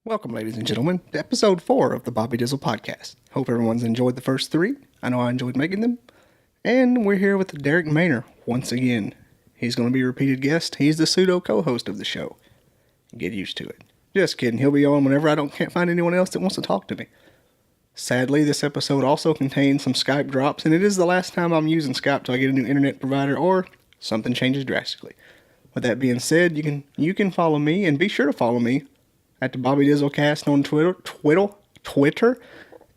Welcome, ladies and gentlemen, to episode 4 of the Bobby Dizzle podcast. Hope everyone's enjoyed the first 3. I know I enjoyed making them. And we're here with Derek Maynor once again. He's going to be a repeated guest. He's the pseudo co-host of the show. Get used to it. Just kidding. He'll be on whenever I can't find anyone else that wants to talk to me. Sadly, this episode also contains some Skype drops, and it is the last time I'm using Skype till I get a new internet provider or something changes drastically. With that being said, you can follow me, and be sure to follow me at the Bobby Dizzle Cast on Twitter,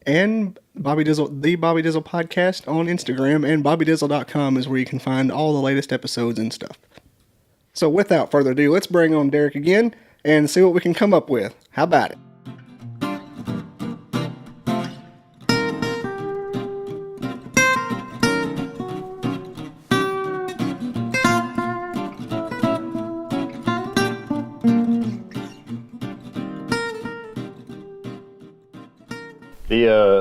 and Bobby Dizzle, the Bobby Dizzle Podcast on Instagram, and BobbyDizzle.com is where you can find all the latest episodes and stuff. So without further ado, let's bring on Derek again and see what we can come up with. How about it?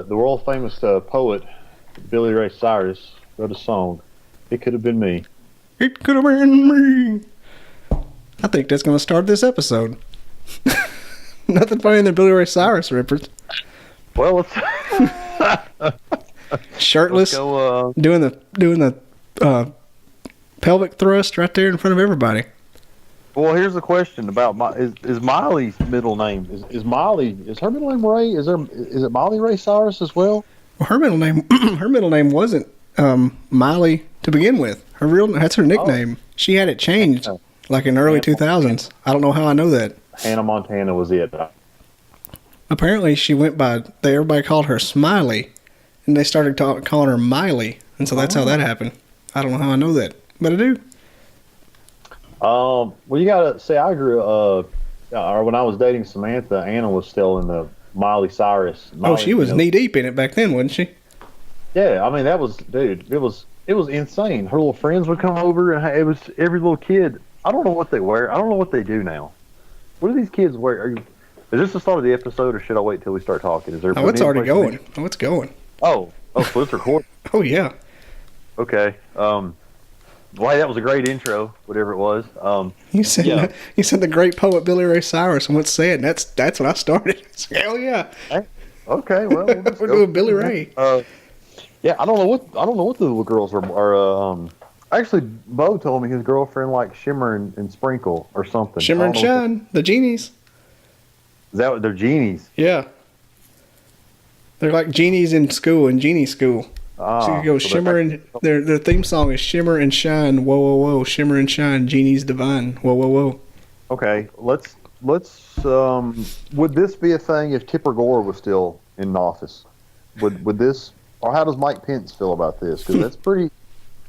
The world famous poet Billy Ray Cyrus wrote a song. It could have been me. It could have been me. I think that's going to start this episode. Nothing funnier than Billy Ray Cyrus rippers. Well, let's shirtless, let's go, doing the pelvic thrust right there in front of everybody. Well, here's the question about is Miley's middle name is her middle name Ray? Is it Miley Ray Cyrus as well? Well, her middle name wasn't Miley to begin with. That's her nickname. She had it changed like in early 2000s. I don't know how I know that. Hannah Montana was it. Apparently, she went by. Everybody called her Smiley, and they started calling her Miley, and so that's how that happened. I don't know how I know that, but I do. Well, you gotta say I grew or when I was dating Samantha, Anna was still in the Miley Cyrus. She was knee deep in it back then, wasn't she? Yeah, I mean that was, dude. It was insane. Her little friends would come over, and it was every little kid. I don't know what they wear. I don't know what they do now. What do these kids wear? Is this the start of the episode, or should I wait till we start talking? Is there? Oh, it's already going. Oh, it's going. Oh, so it's recording. Oh yeah. Okay. Well, that was a great intro, whatever it was. You said the great poet Billy Ray Cyrus, and what's said, and that's when I started. Hell yeah. Okay, well, we're doing Billy Ray. Yeah, I don't know what the little girls are. Actually, Bo told me his girlfriend liked Shimmer and Sprinkle or something. Shimmer and Shine, the genies. Is that what they're genies? Yeah. They're like genies in school, in genie school. So you go Shimmer and their theme song is Shimmer and Shine, whoa whoa whoa, Shimmer and Shine, genies divine, whoa whoa whoa. Okay, let's would this be a thing if Tipper Gore was still in office? Would this, or how does Mike Pence feel about this? Because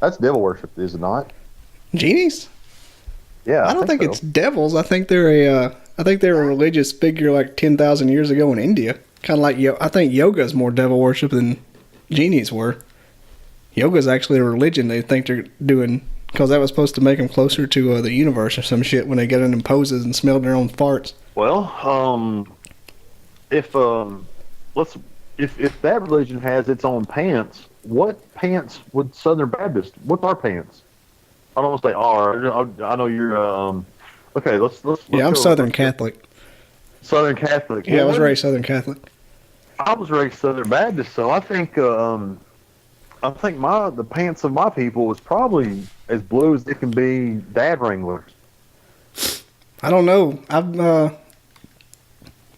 that's devil worship, is it not? Genies? Yeah, I don't think it's devils. I think they're a religious figure like 10,000 years ago in India. Kind of like I think yoga is more devil worship than genies were. Yoga is actually a religion they think they're doing because that was supposed to make them closer to the universe or some shit when they get in them poses and smelled their own farts. Well, if that religion has its own pants, what pants would Southern Baptist? What's our pants? I don't want to say our. I know you're. Okay, let's. Yeah, I'm Southern Catholic. Southern Catholic. Yeah, I was raised Southern Catholic. I was raised Southern Baptist, so I think the pants of my people was probably as blue as they can be. Dad Wranglers. I don't know. I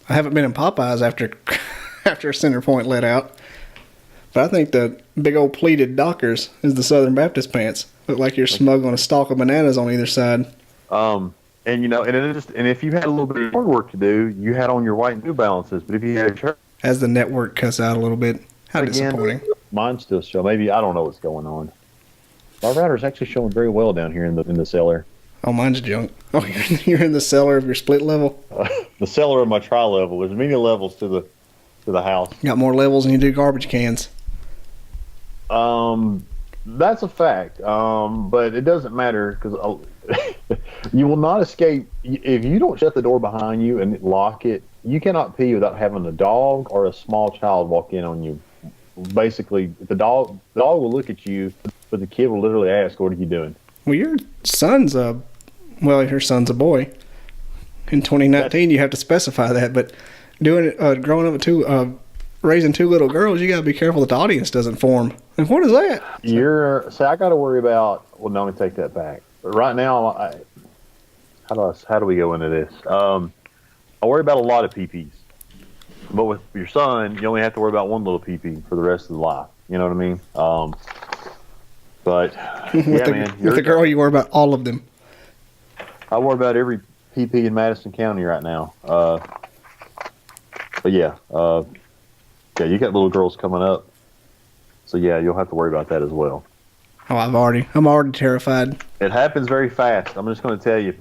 haven't been in Popeyes after Center Point let out, but I think the big old pleated Dockers is the Southern Baptist pants. Look like you're smuggling a stalk of bananas on either side. And if you had a little bit of hard work to do, you had on your white New Balances. But if you had a shirt, as the network cuts out a little bit, how disappointing. Mine still show. Maybe I don't know what's going on. My router's actually showing very well down here in the cellar. Oh, mine's junk. Oh, you're in the cellar of your split level. The cellar of my tri-level. There's many levels to the house. Got more levels than you do garbage cans. That's a fact. But it doesn't matter because you will not escape if you don't shut the door behind you and lock it. You cannot pee without having a dog or a small child walk in on you. Basically, the dog will look at you, but the kid will literally ask, "What are you doing?" Well, your son's your son's a boy. in 2019 you have to specify that. But doing it, growing up with raising two little girls, you got to be careful that the audience doesn't form. And what is that? I got to worry about. Well, no, let me take that back. But right now, how do we go into this? I worry about a lot of PPs, but with your son, you only have to worry about one little PP for the rest of the life. You know what I mean? But with the girl, you worry about all of them. I worry about every PP in Madison County right now. But yeah, you got little girls coming up, so yeah, you'll have to worry about that as well. Oh, I'm already terrified. It happens very fast. I'm just going to tell you.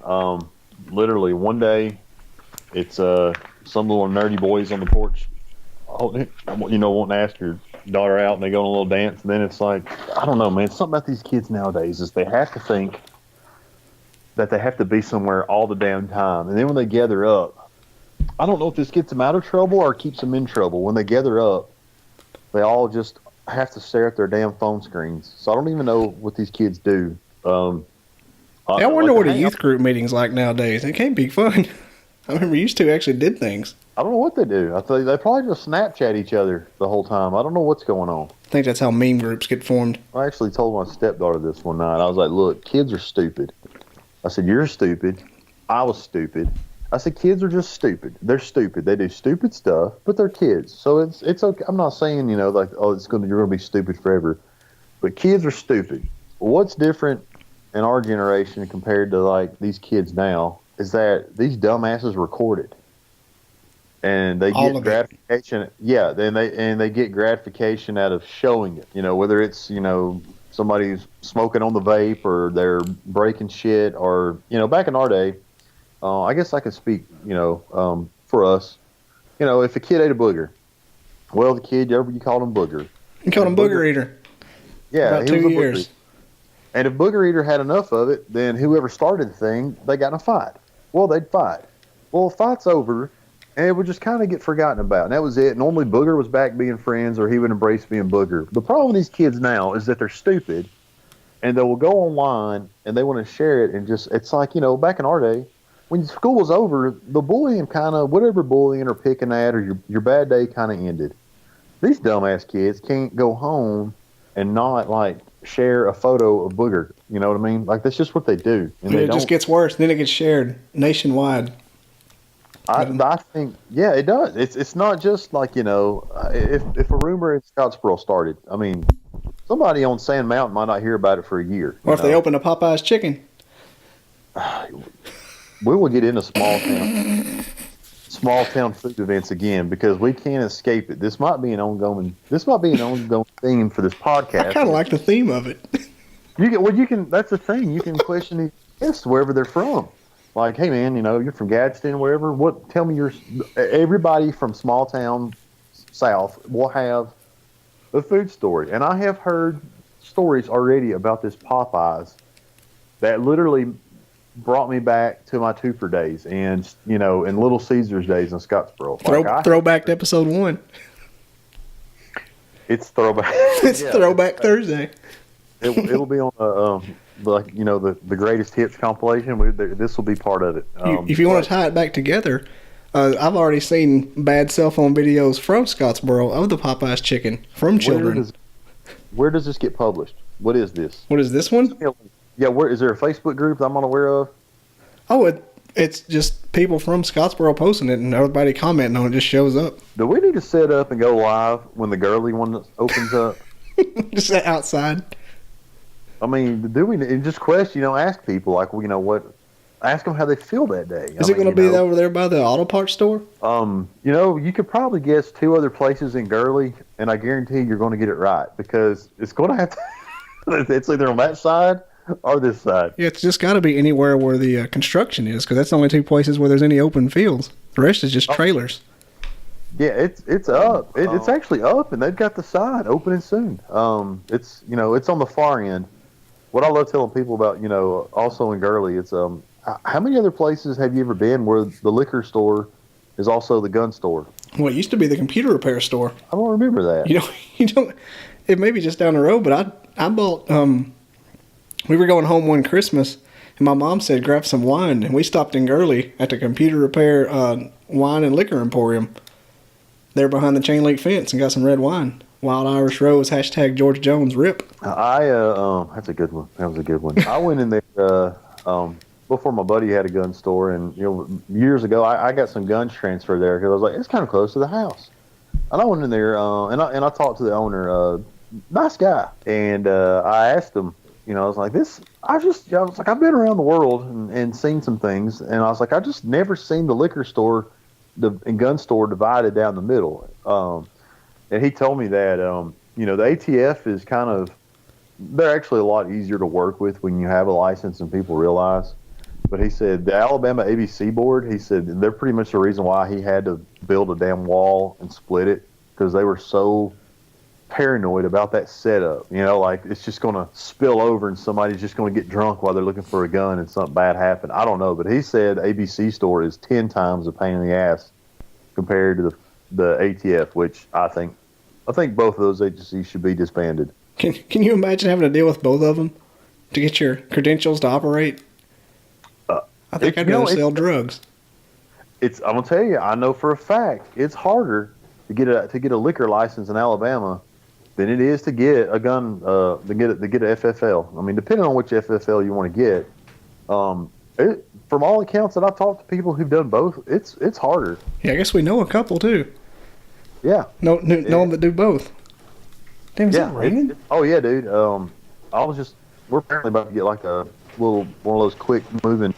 Literally, one day, it's some little nerdy boys on the porch, wanting to ask your daughter out, and they go on a little dance, and then it's like, I don't know, man. Something about these kids nowadays is they have to think that they have to be somewhere all the damn time, and then when they gather up, I don't know if this gets them out of trouble or keeps them in trouble. When they gather up, they all just have to stare at their damn phone screens. So I don't even know what these kids do. I wonder what a youth group meeting's like nowadays. It can't be fun. I remember used to actually did things. I don't know what they do. I think they probably just Snapchat each other the whole time. I don't know what's going on. I think that's how meme groups get formed. I actually told my stepdaughter this one night. I was like, look, kids are stupid. I said, you're stupid. I was stupid. I said, kids are just stupid. They're stupid. They do stupid stuff, but they're kids. So it's okay. I'm not saying, you're going to be stupid forever. But kids are stupid. What's different in our generation compared to these kids now is that these dumbasses record it. And they get gratification. Yeah, they get gratification out of showing it. Whether it's, somebody's smoking on the vape or they're breaking shit or, back in our day, I guess I can speak, for us. If a kid ate a booger, well, the kid, you called him booger. You called him booger eater. Yeah, about 2 years. And if booger eater had enough of it, then whoever started the thing, they got in a fight. Well, they'd fight. Well, the fight's over, and it would just kind of get forgotten about. And that was it. Normally, booger was back being friends, or he would embrace being booger. The problem with these kids now is that they're stupid, and they will go online, and they want to share it, and it's like, back in our day, when school was over, the bullying whatever bullying or picking at or your bad day kind of ended. These dumbass kids can't go home and not, share a photo of booger. You know what I mean? That's just what they do. And it just gets worse. Then it gets shared nationwide. I think, yeah, it does. It's not just if a rumor in Scottsboro started, somebody on Sand Mountain might not hear about it for a year. Or if they open a Popeye's chicken. We will get into small town food events again because we can't escape it. This might be an ongoing theme for this podcast. I kind of like the theme of it. That's the thing. You can question these guests wherever they're from. Like, hey man, you're from Gadsden, wherever. Tell me everybody from small town south will have a food story. And I have heard stories already about this Popeyes that literally brought me back to my Twofer days and, and Little Caesars days in Scottsboro. Throwback to episode 1. It's throwback. It's Throwback Thursday. It'll be on the greatest hits compilation. This will be part of it. If you want to tie it back together, I've already seen bad cell phone videos from Scottsboro of the Popeyes chicken from children. Where does this get published? What is this? What is this one? Yeah, where is there a Facebook group that I'm unaware of? Oh, it's just people from Scottsboro posting it and everybody commenting on it just shows up. Do we need to set up and go live when the girly one opens up? Just outside. Do we just question, ask people ask them how they feel that day. Is it going to be over there by the auto parts store? You could probably guess 2 other places in Gurley, and I guarantee you're going to get it right because it's going to have to, it's either on that side or this side. Yeah, it's just got to be anywhere where the construction is because that's the only 2 places where there's any open fields. The rest is just trailers. Yeah, it's up. It's actually up, and they've got the side opening soon. It's it's on the far end. What I love telling people about, also in Gurley, it's how many other places have you ever been where the liquor store is also the gun store? Well, it used to be the computer repair store. I don't remember that. You don't. It may be just down the road, but I bought. We were going home one Christmas, And my mom said grab some wine, and we stopped in Gurley at the computer repair wine and liquor emporium. There behind the chain link fence and got some red wine. Wild Irish Rose, hashtag George Jones, rip. That's a good one. That was a good one. I went in there before my buddy had a gun store, and years ago I got some guns transferred there because I was like, it's kind of close to the house. And I went in there and I talked to the owner, nice guy, and I asked him, I was like, I've been around the world and seen some things, and I was like, I just never seen the liquor store and gun store divided down the middle. And he told me that, the ATF is they're actually a lot easier to work with when you have a license and people realize. But he said the Alabama ABC board, he said they're pretty much the reason why he had to build a damn wall and split it, because they were so paranoid about that setup. Like it's just going to spill over and somebody's just going to get drunk while they're looking for a gun and something bad happened. I don't know, but he said ABC store is 10 times a pain in the ass compared to the ATF, which I think both of those agencies should be disbanded. Can you imagine having to deal with both of them to get your credentials to operate? I think I'd rather sell drugs. I'm gonna tell you, I know for a fact it's harder to get a liquor license in Alabama than it is to get a gun to get a FFL. I mean, depending on which FFL you want to get, from all accounts that I've talked to people who've done both, it's harder. Yeah, I guess we know a couple too. Yeah, know them that do both. Damn, is it raining? Oh yeah, dude. We're apparently about to get like a one of those quick moving.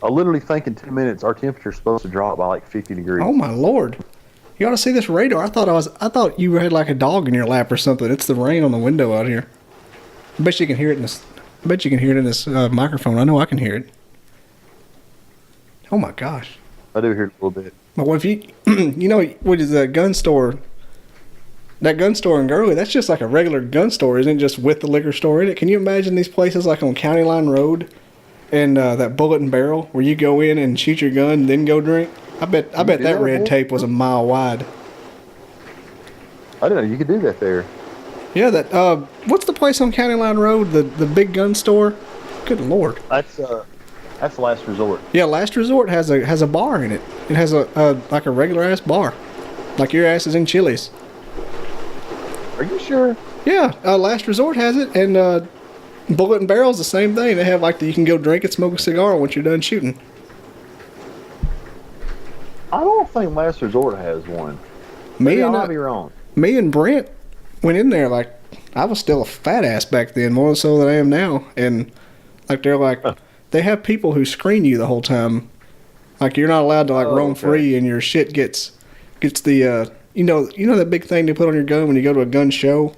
I literally think in 2 minutes our temperature's supposed to drop by like 50 degrees. Oh my Lord. You ought to see this radar. I thought you had like a dog in your lap or something. It's the rain on the window out here. I bet you can hear it in this microphone. I know I can hear it. Oh my gosh. I do hear it a little bit. Well, if you what is that gun store? That gun store in Gurley, that's just like a regular gun store, isn't it? Just with the liquor store in it. Can you imagine these places like on County Line Road and that Bullet and Barrel where you go in and shoot your gun and then go drink? I bet that red tape was a mile wide. I didn't know you could do that there. Yeah, that what's the place on County Line Road? The big gun store? Good Lord. That's Last Resort. Yeah, Last Resort has a bar in it. It has a like a regular ass bar. Like your ass is in Chili's. Are you sure? Yeah, Last Resort has it, and Bullet and Barrel's the same thing. They have you can go drink and smoke a cigar once you're done shooting. I don't think Last Resort has one. I might be wrong. Me and Brent went in there I was still a fat ass back then, more so than I am now, and they have people who screen you the whole time. Like you're not allowed to roam free, and your shit gets the you know that big thing they put on your gun when you go to a gun show,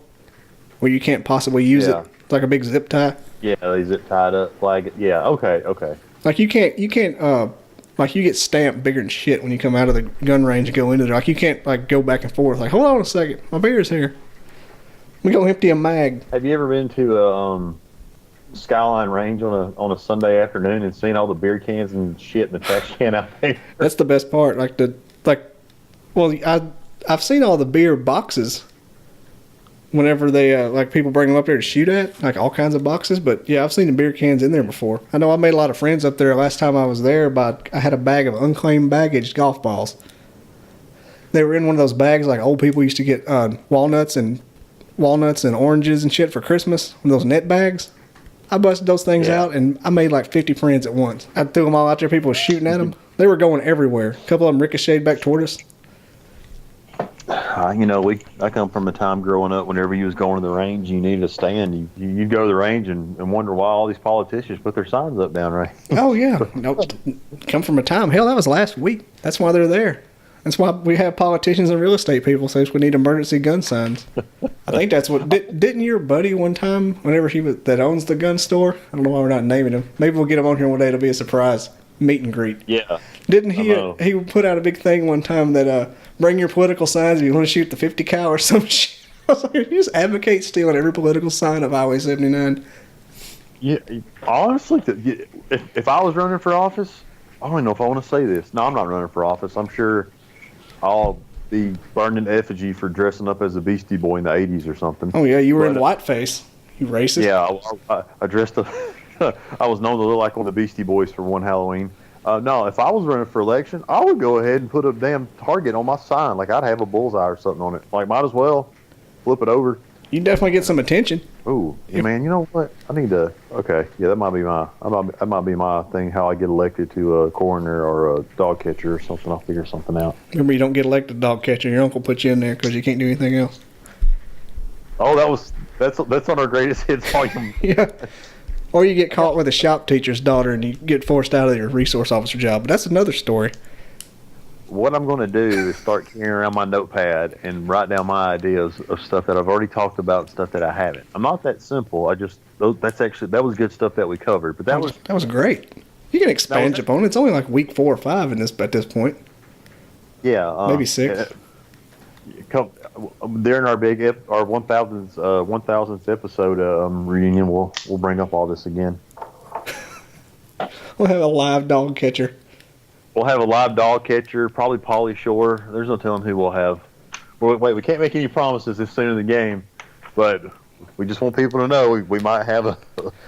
where you can't possibly use it. It's like a big zip tie. Yeah, they zip tied up, flag it. Yeah, okay. Like you can't you get stamped bigger than shit when you come out of the gun range and go into there. Like you can't go back and forth. Like, hold on a second, my beer's here. We go empty a mag. Have you ever been to a Skyline Range on a Sunday afternoon and seen all the beer cans and shit in the trash can out there? That's the best part. I've seen all the beer boxes whenever they people bring them up there to shoot at, all kinds of boxes. But yeah, I've seen the beer cans in there before. I know I made a lot of friends up there last time I was there, but I had a bag of unclaimed baggage golf balls. They were in one of those bags like old people used to get walnuts and oranges and shit for Christmas, one of those net bags. I busted those things out, and I made 50 friends at once. I threw them all out there. People were shooting at them. They were going everywhere. A couple of them ricocheted back toward us. I come from a time growing up, whenever you was going to the range, you needed a stand. You'd go to the range and wonder why all these politicians put their signs up down right. Oh, yeah. Nope. Come from a time. Hell, that was last week. That's why they're there. That's why we have politicians and real estate people say we need emergency gun signs. I think that's what... Didn't your buddy one time, whenever that owns the gun store? I don't know why we're not naming him. Maybe we'll get him on here one day. It'll be a surprise meet and greet. Yeah. Didn't he... He put out a big thing one time that... bring your political signs if you want to shoot the 50 cal or some shit. I was like, you just advocate stealing every political sign of Highway 79. Yeah, honestly, if I was running for office, I don't even know if I want to say this. No, I'm not running for office. I'm sure I'll be burned in effigy for dressing up as a Beastie Boy in the 80s or something. Oh, yeah, you were in whiteface. You racist. Yeah, I dressed up. I was known to look like one of the Beastie Boys for one Halloween. No, if I was running for election, I would go ahead and put a damn target on my sign. Like I'd have a bullseye or something on it. Like might as well flip it over. You definitely get some attention. Ooh, yeah, man. You know what? I need to. Okay, yeah, that might be my thing. How I get elected to a coroner or a dog catcher or something. I'll figure something out. Remember, you don't get elected dog catcher. Your uncle put you in there because you can't do anything else. Oh, that's on our greatest hits volume. Yeah. Or you get caught with a shop teacher's daughter and you get forced out of your resource officer job. But that's another story. What I'm going to do is start carrying around my notepad and write down my ideas of stuff that I've already talked about and stuff that I haven't. I'm not that simple. That was good stuff that we covered. But that was great. You can expand upon it. It's only like week 4 or 5 at this point. Yeah, maybe 6. During our 1000th episode reunion, we'll bring up all this again. We'll have a live dog catcher. We'll have a live dog catcher, probably Pauly Shore. There's no telling who we'll have. Wait, we can't make any promises this soon in the game, but we just want people to know we might have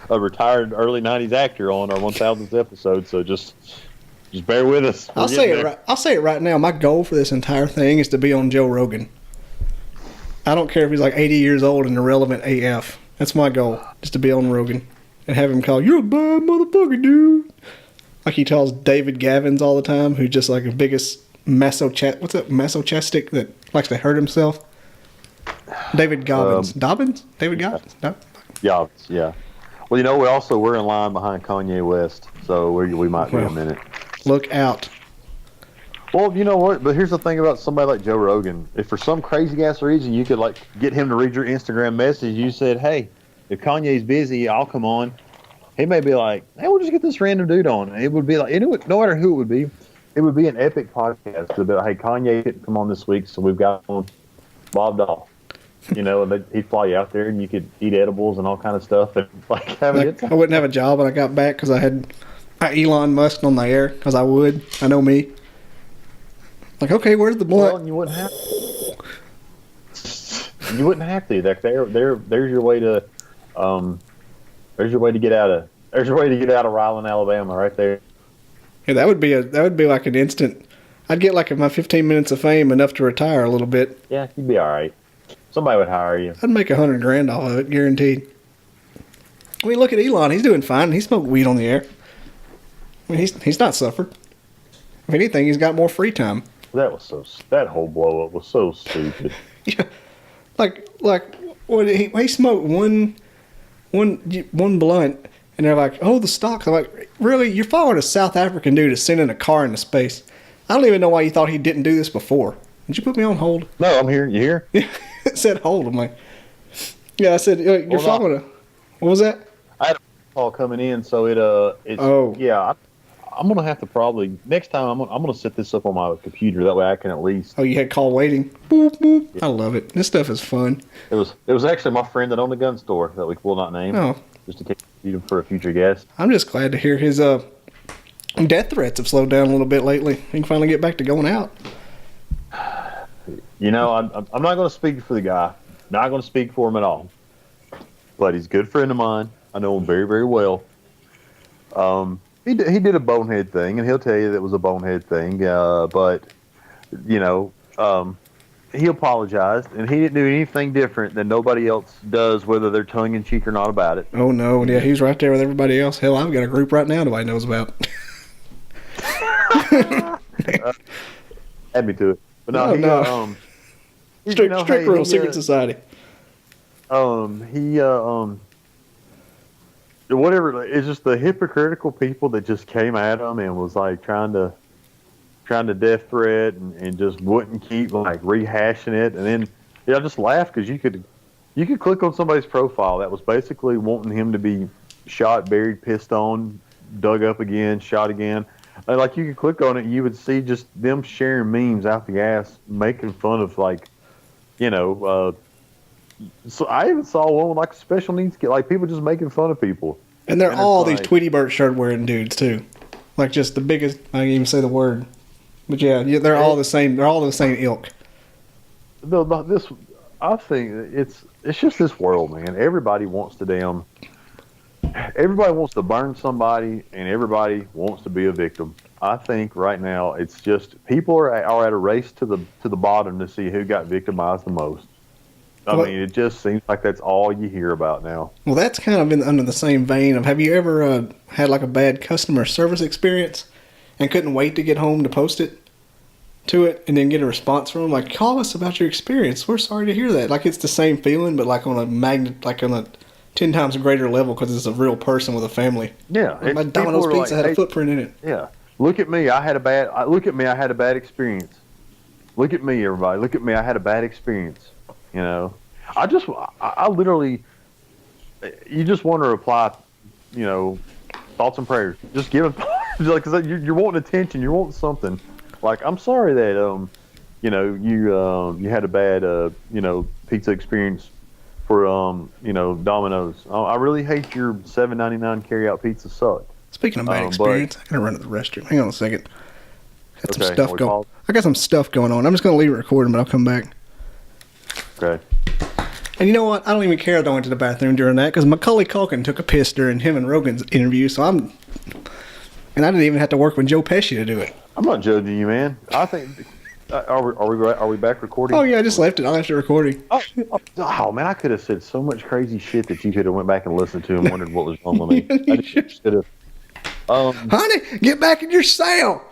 a retired early 90s actor on our 1000th episode, so just bear with us. I'll say it right now. My goal for this entire thing is to be on Joe Rogan. I don't care if he's like 80 years old and irrelevant AF. That's my goal, just to be on Rogan and have him call, "You're a bad motherfucker, dude." Like he tells David Gavins all the time, who's just like the biggest masochistic that likes to hurt himself. David Gobbins. Dobbins? David Gobbins? No? Yeah. Well, we're in line behind Kanye West, so we might be a minute. Look out. Well, you know what? But here's the thing about somebody like Joe Rogan. If for some crazy ass reason you could like get him to read your Instagram message, you said, "Hey, if Kanye's busy, I'll come on." He may be like, "Hey, we'll just get this random dude on." And it would be like, no matter who it would be an epic podcast. It'd be like, "Hey, Kanye couldn't come on this week, so we've got on Bob Doll." And he'd fly you out there, and you could eat edibles and all kind of stuff, and like have a good time. I wouldn't have a job when I got back because I had Elon Musk on the air because I would. I know me. Like, okay, where's the blunt? Well, you wouldn't have to. You wouldn't have to. There's your way to. There's your way to get out of Ryland, Alabama, right there. Yeah, that would be like an instant. I'd get like my 15 minutes of fame enough to retire a little bit. Yeah, you'd be all right. Somebody would hire you. I'd make $100,000 off of it, guaranteed. I mean, look at Elon. He's doing fine. He smoked weed on the air. I mean, he's not suffered. If anything, he's got more free time. That whole blow up was so stupid. Yeah, like what he smoked one blunt, and they're like, "Oh, the stocks." I'm like, "Really? You're following a South African dude that's sending a car into space? I don't even know why you thought he didn't do this before. Did you put me on hold?" No, I'm here. You here? It said hold. I'm like, "Yeah." I said, "You're following a." What was that? I had a call coming in, so yeah. I'm gonna have to probably next time. I'm gonna set this up on my computer. That way I can at least. Oh, you had call waiting. Boop, boop. Yeah. I love it. This stuff is fun. It was actually my friend that owned the gun store that we will not name. Oh, just in case you for a future guest. I'm just glad to hear his death threats have slowed down a little bit lately. He can finally get back to going out. I'm not going to speak for the guy. Not going to speak for him at all. But he's a good friend of mine. I know him very, very well. He did a bonehead thing, and he'll tell you that it was a bonehead thing. But he apologized, and he didn't do anything different than nobody else does, whether they're tongue in cheek or not about it. Oh no, yeah, he's right there with everybody else. Hell, I've got a group right now nobody knows about. Add me to it, but no. Strict rule, secret society. Whatever. It's just the hypocritical people that just came at him and was like trying to death threat and just wouldn't keep like rehashing it. And then I just laughed because you could click on somebody's profile that was basically wanting him to be shot, buried, pissed on, dug up again, shot again. And like you could click on it and you would see just them sharing memes out the ass, making fun of so I even saw one with like a special needs kid, like people just making fun of people. And they're all these Tweety Bird shirt wearing dudes too, like just the biggest. I can't even say the word, but yeah, they're all the same. They're all the same ilk. I think it's just this world, man. Everybody wants to damn Everybody wants to burn somebody, and everybody wants to be a victim. I think right now it's just people are at a race to the bottom to see who got victimized the most. I mean, it just seems like that's all you hear about now. Well, that's kind of under the same vein of, have you ever had like a bad customer service experience and couldn't wait to get home to post it to it and then get a response from them? Like, call us about your experience. We're sorry to hear that. Like, it's the same feeling, but like on a 10 times greater level because it's a real person with a family. Yeah. Like my Domino's pizza had a footprint in it. Yeah. Look at me. I had a bad experience. Look at me, everybody. Look at me. I had a bad experience. You know, I literally, you just want to reply, you know, thoughts and prayers. Just give them, because you're wanting attention. You're wanting something. Like, I'm sorry that, you know, you had a bad, you know, pizza experience for, you know, Domino's. I really hate your $7.99 carry-out pizza sucked. Speaking of bad experience, I gotta run to the restroom. Hang on a second. Got some stuff going. I got some stuff going on. I'm just gonna leave it recording, but I'll come back. Okay. And you know what? I don't even care if I went to the bathroom during that because Macaulay Culkin took a piss during him and Rogan's interview. And I didn't even have to work with Joe Pesci to do it. I'm not judging you, man. I think. Are we back recording? Oh yeah, I just left it. I left it recording. Oh man, I could have said so much crazy shit that you could have went back and listened to and wondered what was wrong with me. I just should have. Honey, get back in your cell.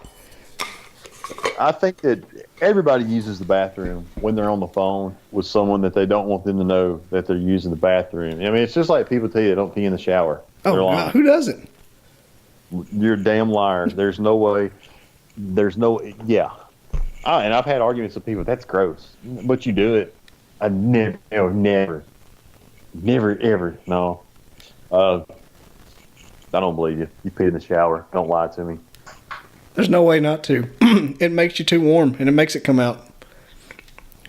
I think that everybody uses the bathroom when they're on the phone with someone that they don't want them to know that they're using the bathroom. I mean, it's just like people tell you they don't pee in the shower. Oh, God, who doesn't? You're a damn liar. There's no way. Yeah. And I've had arguments with people. That's gross. But you do it. I never, ever. No. I don't believe you. You pee in the shower. Don't lie to me. There's no way not to. It makes you too warm, and it makes it come out.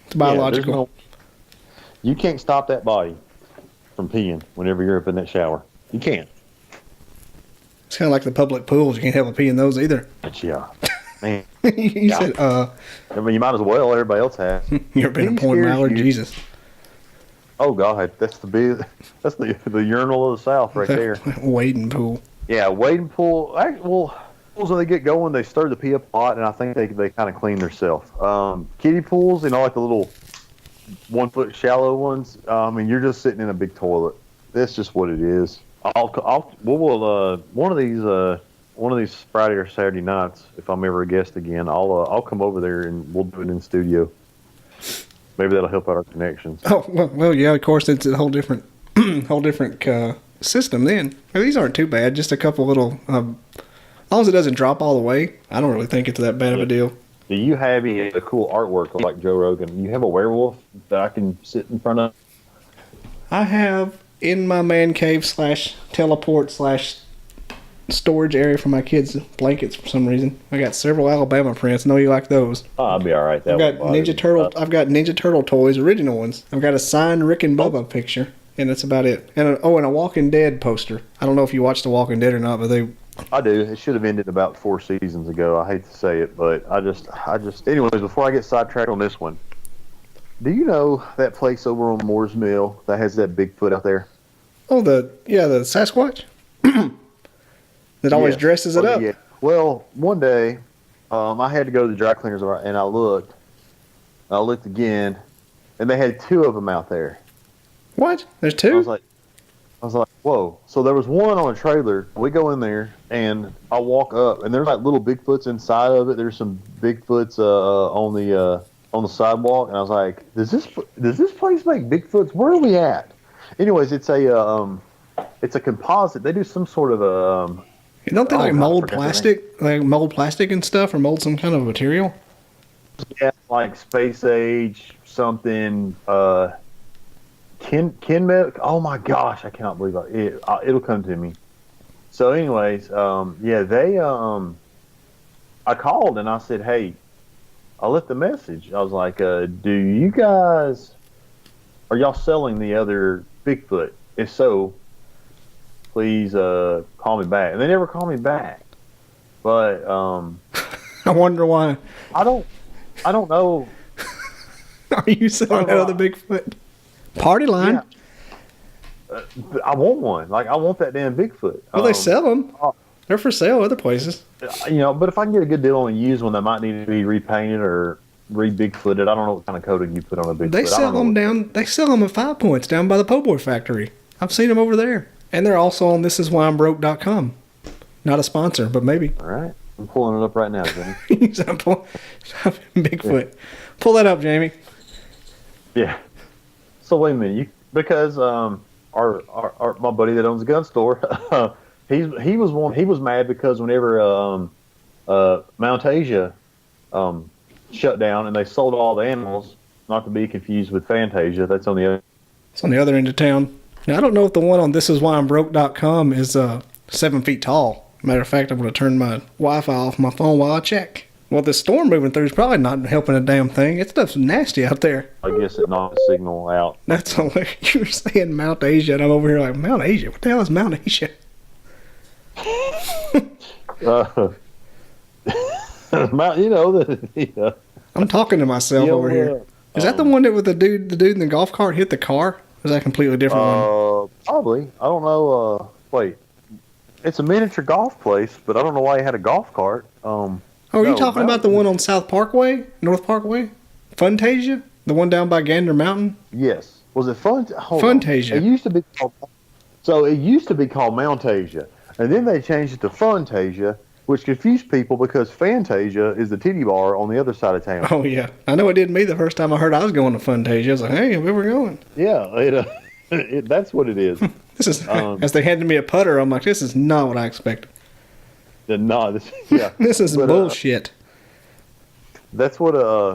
It's biological. You can't stop that body from peeing whenever you're up in that shower. You can't. It's kind of like the public pools. You can't have a pee in those either. But yeah, man. You said, I mean, you might as well. Everybody else has. You ever been a point mallard? Jesus. Oh God, that's the urinal of the South right there. Wading pool. Yeah, wading pool. Pools when they get going, they stir the pee up a lot, and I think they kind of clean themselves. Kiddie pools, you know, like the little 1 foot shallow ones. I mean, you're just sitting in a big toilet. That's just what it is. One of these Friday or Saturday nights, if I'm ever a guest again, I'll come over there and we'll do it in the studio. Maybe that'll help out our connections. Oh well, yeah. Of course, it's a whole different system. Then these aren't too bad. Just a couple little. As long as it doesn't drop all the way, I don't really think it's that bad of a deal. Do you have any cool artwork like Joe Rogan? You have a werewolf that I can sit in front of? I have in my man cave / teleport / storage area for my kids' blankets for some reason. I got several Alabama prints. Know you like those. Oh, I'll be all right. I've got Ninja Turtle. I've got Ninja Turtle toys, original ones. I've got a signed Rick and Bubba picture, and that's about it. And a Walking Dead poster. I don't know if you watched The Walking Dead or not, but I do. It should have ended about 4 seasons ago. I hate to say it, but I just. Anyways, before I get sidetracked on this one, do you know that place over on Moore's Mill that has that Bigfoot out there? Oh, the Sasquatch that always dresses it up. Yeah. Well, one day, I had to go to the dry cleaners and I looked. I looked again, and they had 2 of them out there. What? There's 2? I was like, whoa. So there was one on a trailer. We go in there, and I walk up, and there's like little Bigfoots inside of it. There's some Bigfoots on the sidewalk, and I was like, does this place make Bigfoots? Where are we at? Anyways, it's a composite. They do some sort of a. Don't they mold plastic, and stuff, or mold some kind of material? Yeah, like space age something. Kinmet. Oh my gosh, I cannot believe it. It'll come to me. So, anyways, they. I called and I said, hey, I left a message. I was like, do you guys, are y'all selling the other Bigfoot? If so, please call me back. And they never called me back. But I wonder why. I don't know. Are you selling out of the Bigfoot? Party line. I want one. Like, I want that damn Bigfoot. Well, they sell them. They're for sale other places. But if I can get a good deal on a used one that might need to be repainted or re-Bigfooted, I don't know what kind of coating you put on a Bigfoot. They sell them They sell them at 5 Points down by the Po' Boy factory. I've seen them over there, and they're also on thisiswhyimbroke.com. Not a sponsor, but maybe. All right, I'm pulling it up right now, Jimmy. Bigfoot. Pull that up, Jamie. Yeah. So wait a minute, because our my buddy that owns a gun store, he was mad because whenever Mount Asia shut down and they sold all the animals, not to be confused with Fantasia. That's on the other. It's on the other end of town. Now I don't know if the one on thisiswhyimbroke.com is 7 feet tall. Matter of fact, I'm going to turn my Wi-Fi off my phone while I check. Well, this storm moving through is probably not helping a damn thing. It stuff's nasty out there. I guess it knocked the signal out. That's hilarious. You were saying Mount Asia, and I'm over here like, Mount Asia? What the hell is Mount Asia? I'm talking to myself over here. Is that the one that with the dude in the golf cart hit the car? Or is that a completely different one? Probably. I don't know. Wait. It's a miniature golf place, but I don't know why he had a golf cart. Are you talking about the one on South Parkway, North Parkway? Funtasia? The one down by Gander Mountain? Yes. Was it Funtasia? It used to be called Mountasia, and then they changed it to Funtasia, which confused people because Fantasia is the titty bar on the other side of town. Oh, yeah. I know it did me the first time I heard I was going to Funtasia. I was like, hey, where we going? Yeah, that's what it is. This is as they handed me a putter, I'm like, this is not what I expected. This is bullshit. That's what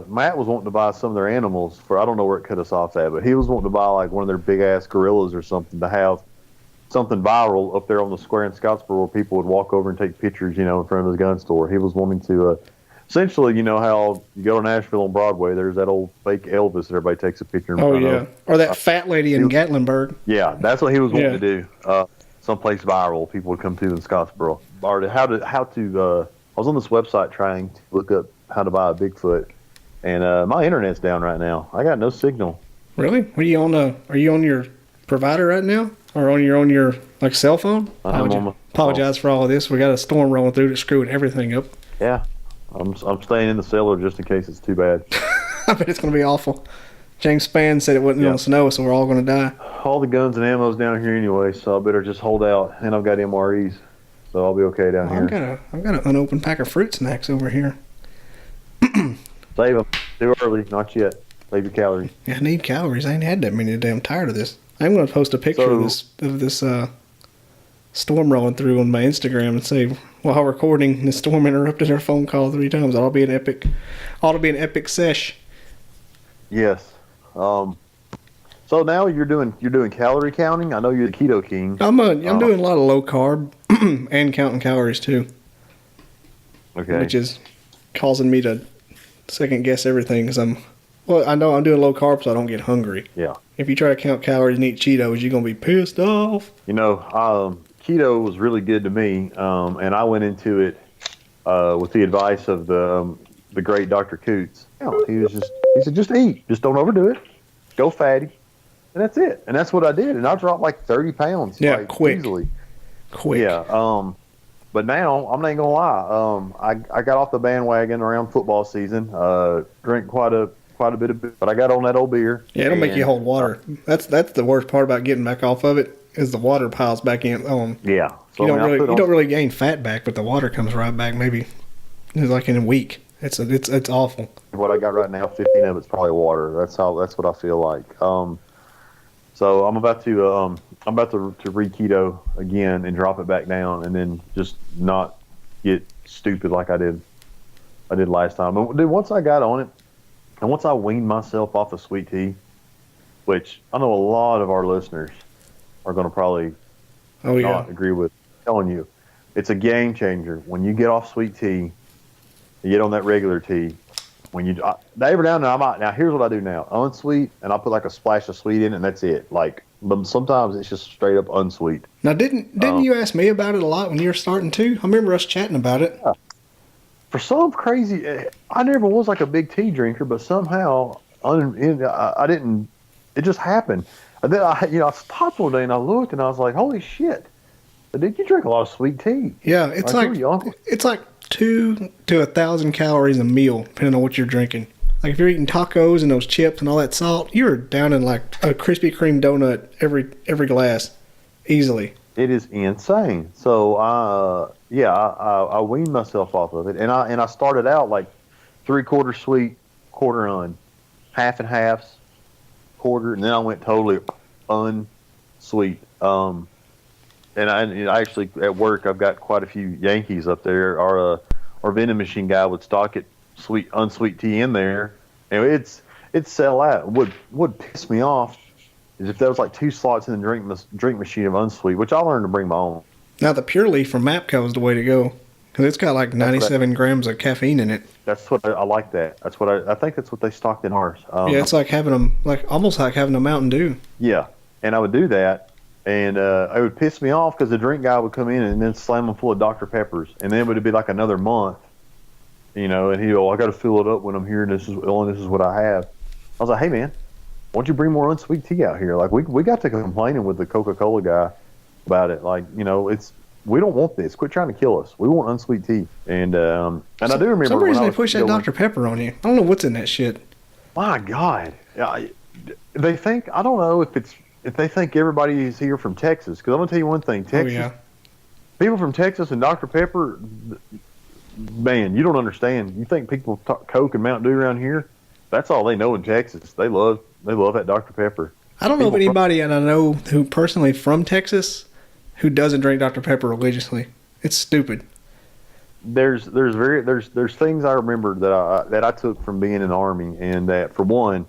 Matt was wanting to buy some of their animals for. I don't know where it cut us off at, but he was wanting to buy like one of their big ass gorillas or something to have something viral up there on the square in Scottsboro where people would walk over and take pictures, in front of his gun store. He was wanting to essentially, how you go to Nashville on Broadway, there's that old fake Elvis that everybody takes a picture in front of. Or that fat lady in Gatlinburg. Yeah, that's what he was wanting to do. Someplace viral people would come to in Scottsboro. I was on this website trying to look up how to buy a Bigfoot, and my internet's down right now. I got no signal. Really? Are you on your provider right now, or on your like cell phone? Apologize for all of this. We got a storm rolling through that's screwing everything up. Yeah, I'm staying in the cellar just in case it's too bad. I bet it's going to be awful. James Spann said it wasn't going to snow, so we're all going to die. All the guns and ammo's down here anyway, so I better just hold out. And I've got MREs, so I'll be okay down here. I've got an unopened pack of fruit snacks over here. Save them. Too early. Not yet. Save your calories. Yeah, I need calories. I ain't had that many today. I'm tired of this. I'm going to post a picture of this storm rolling through on my Instagram and say, while recording, the storm interrupted our phone call 3 times. Ought to be an epic sesh. Yes. So now you're doing calorie counting. I know you're the keto king. I'm doing a lot of low carb and counting calories too. Okay. Which is causing me to second guess everything because I know I'm doing low carb so I don't get hungry. Yeah. If you try to count calories and eat Cheetos, you're gonna be pissed off. Keto was really good to me, and I went into it with the advice of the great Dr. Coots. He said, just eat. Just don't overdo it. Go fatty. And that's it. And that's what I did. And I dropped like 30 pounds. Yeah, quick. Easily. Quick. Yeah. But now, I'm not even going to lie. I got off the bandwagon around football season. Drank quite a bit of beer. But I got on that old beer. Yeah, it'll make you hold water. That's the worst part about getting back off of it is the water piles back in. Yeah. So, you don't really gain fat back, but the water comes right back maybe it's like in a week. It's awful. What I got right now, 15 of it's probably water. That's what I feel like. So I'm about to read keto again and drop it back down, and then just not get stupid like I did last time. But dude, once I got on it, and once I weaned myself off of sweet tea, which I know a lot of our listeners are going to probably not agree with. I'm telling you, it's a game changer when you get off sweet tea. You get on that regular tea. Every now and then now here's what I do now. Unsweet, and I put like a splash of sweet in it, and that's it. But sometimes it's just straight up unsweet. Now, didn't you ask me about it a lot when you were starting too? I remember us chatting about it. Yeah. For some crazy, I never was like a big tea drinker, but somehow I didn't. It just happened. And then I stopped one day and I looked and I was like, holy shit. Dude, you drink a lot of sweet tea. Yeah, it's like 2 to 1,000 calories a meal, depending on what you're drinking. Like if you're eating tacos and those chips and all that salt, you're down in like a Krispy Kreme donut every glass, easily. It is insane. So I weaned myself off of it, and I started out like 3/4 sweet, quarter un, half and halves, quarter, and then I went totally unsweet. And I actually at work I've got quite a few Yankees up there. Our vending machine guy would stock it unsweet tea in there, and it'd sell out. Would piss me off is if there was like 2 slots in the drink machine of unsweet, which I learned to bring my own. Now the Pure Leaf from Mapco is the way to go because it's got like 97 grams of caffeine in it. That's what I like. That's what I think that's what they stocked in ours. Yeah, it's like almost like having a Mountain Dew. Yeah, and I would do that. And it would piss me off because the drink guy would come in and then slam them full of Dr. Peppers. And then it would be like another month, and he'd go, I got to fill it up when I'm here, and this is what I have. I was like, hey, man, why don't you bring more unsweet tea out here? Like, we got to complaining with the Coca-Cola guy about it. Like, we don't want this. Quit trying to kill us. We want unsweet tea. And I do remember some reason they push that Dr. Pepper on you. I don't know what's in that shit. My God. They think, I don't know if they think everybody is here from Texas, because I'm going to tell you one thing. Texas, people from Texas and Dr. Pepper, man, you don't understand. You think people talk Coke and Mountain Dew around here? That's all they know in Texas. They love that Dr. Pepper. I don't know of anybody I know who personally from Texas who doesn't drink Dr. Pepper religiously. It's stupid. There's things I remember that I took from being in the Army, and that for one,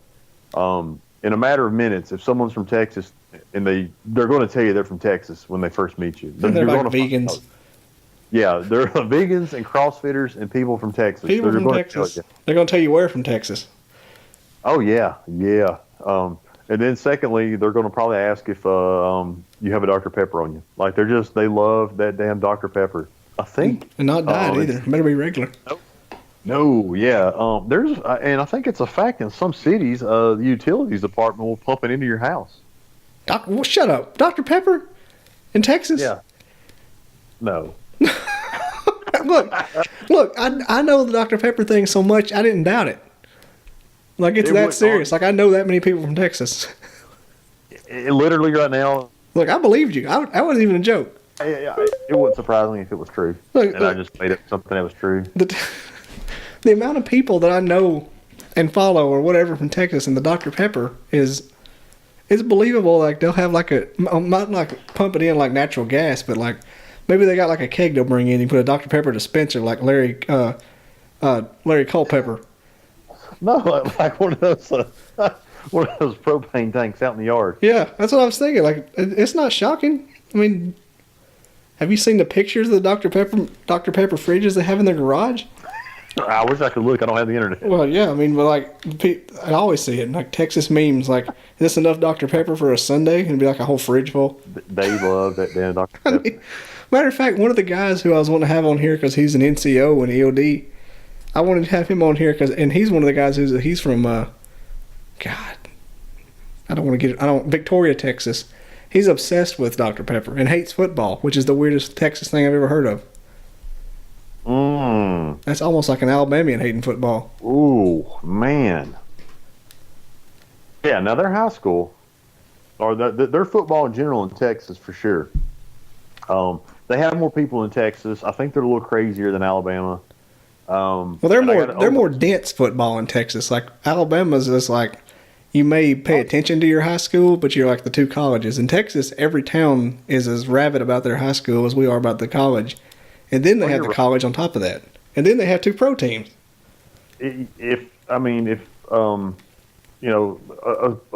in a matter of minutes, if someone's from Texas, and they're going to tell you they're from Texas when they first meet you. They're like vegans. Yeah, they're vegans and CrossFitters and people from Texas. People from Texas. They're going to tell you where from Texas. Oh, yeah. And then secondly, they're going to probably ask if you have a Dr. Pepper on you. Like, they love that damn Dr. Pepper. I think. And not diet either. Better be regular. No, yeah. And I think it's a fact in some cities, the utilities department will pump it into your house. Well, shut up. Dr. Pepper in Texas? Yeah. No. Look, I know the Dr. Pepper thing so much, I didn't doubt it. Like, it's that serious. Like, I know that many people from Texas. Literally right now. Look, I believed you. That wasn't even a joke. It wouldn't surprise me if it was true. I just made up something that was true. The amount of people that I know and follow or whatever from Texas and the Dr. Pepper is believable. Like, they'll have like not like pump it in like natural gas, but like maybe they got like a keg they'll bring in and put a Dr. Pepper dispenser like Larry Culpepper. No, like one of those propane tanks out in the yard. Yeah, that's what I was thinking. Like, it's not shocking. I mean, have you seen the pictures of the Dr. Pepper fridges they have in their garage? I wish I could look. I don't have the internet. Well, yeah, I mean, but like, I always see it, like Texas memes, like, is this enough Dr. Pepper for a Sunday? And it'd be like a whole fridge full. They love that damn Dr. Pepper. I mean, matter of fact, one of the guys who I was wanting to have on here because he's an NCO and EOD, I wanted to have him on here and he's one of the guys he's from, Victoria, Texas. He's obsessed with Dr. Pepper and hates football, which is the weirdest Texas thing I've ever heard of. That's almost like an Alabamian hating football. Ooh, man. Yeah, now their high school, or their football in general in Texas for sure. They have more people in Texas. I think they're a little crazier than Alabama. Well, they're more dense football in Texas. Like, Alabama's just like, you may pay attention to your high school, but you're like the two colleges. In Texas, every town is as rabid about their high school as we are about the college. And then they have the college on top of that. And then they have 2 pro teams. A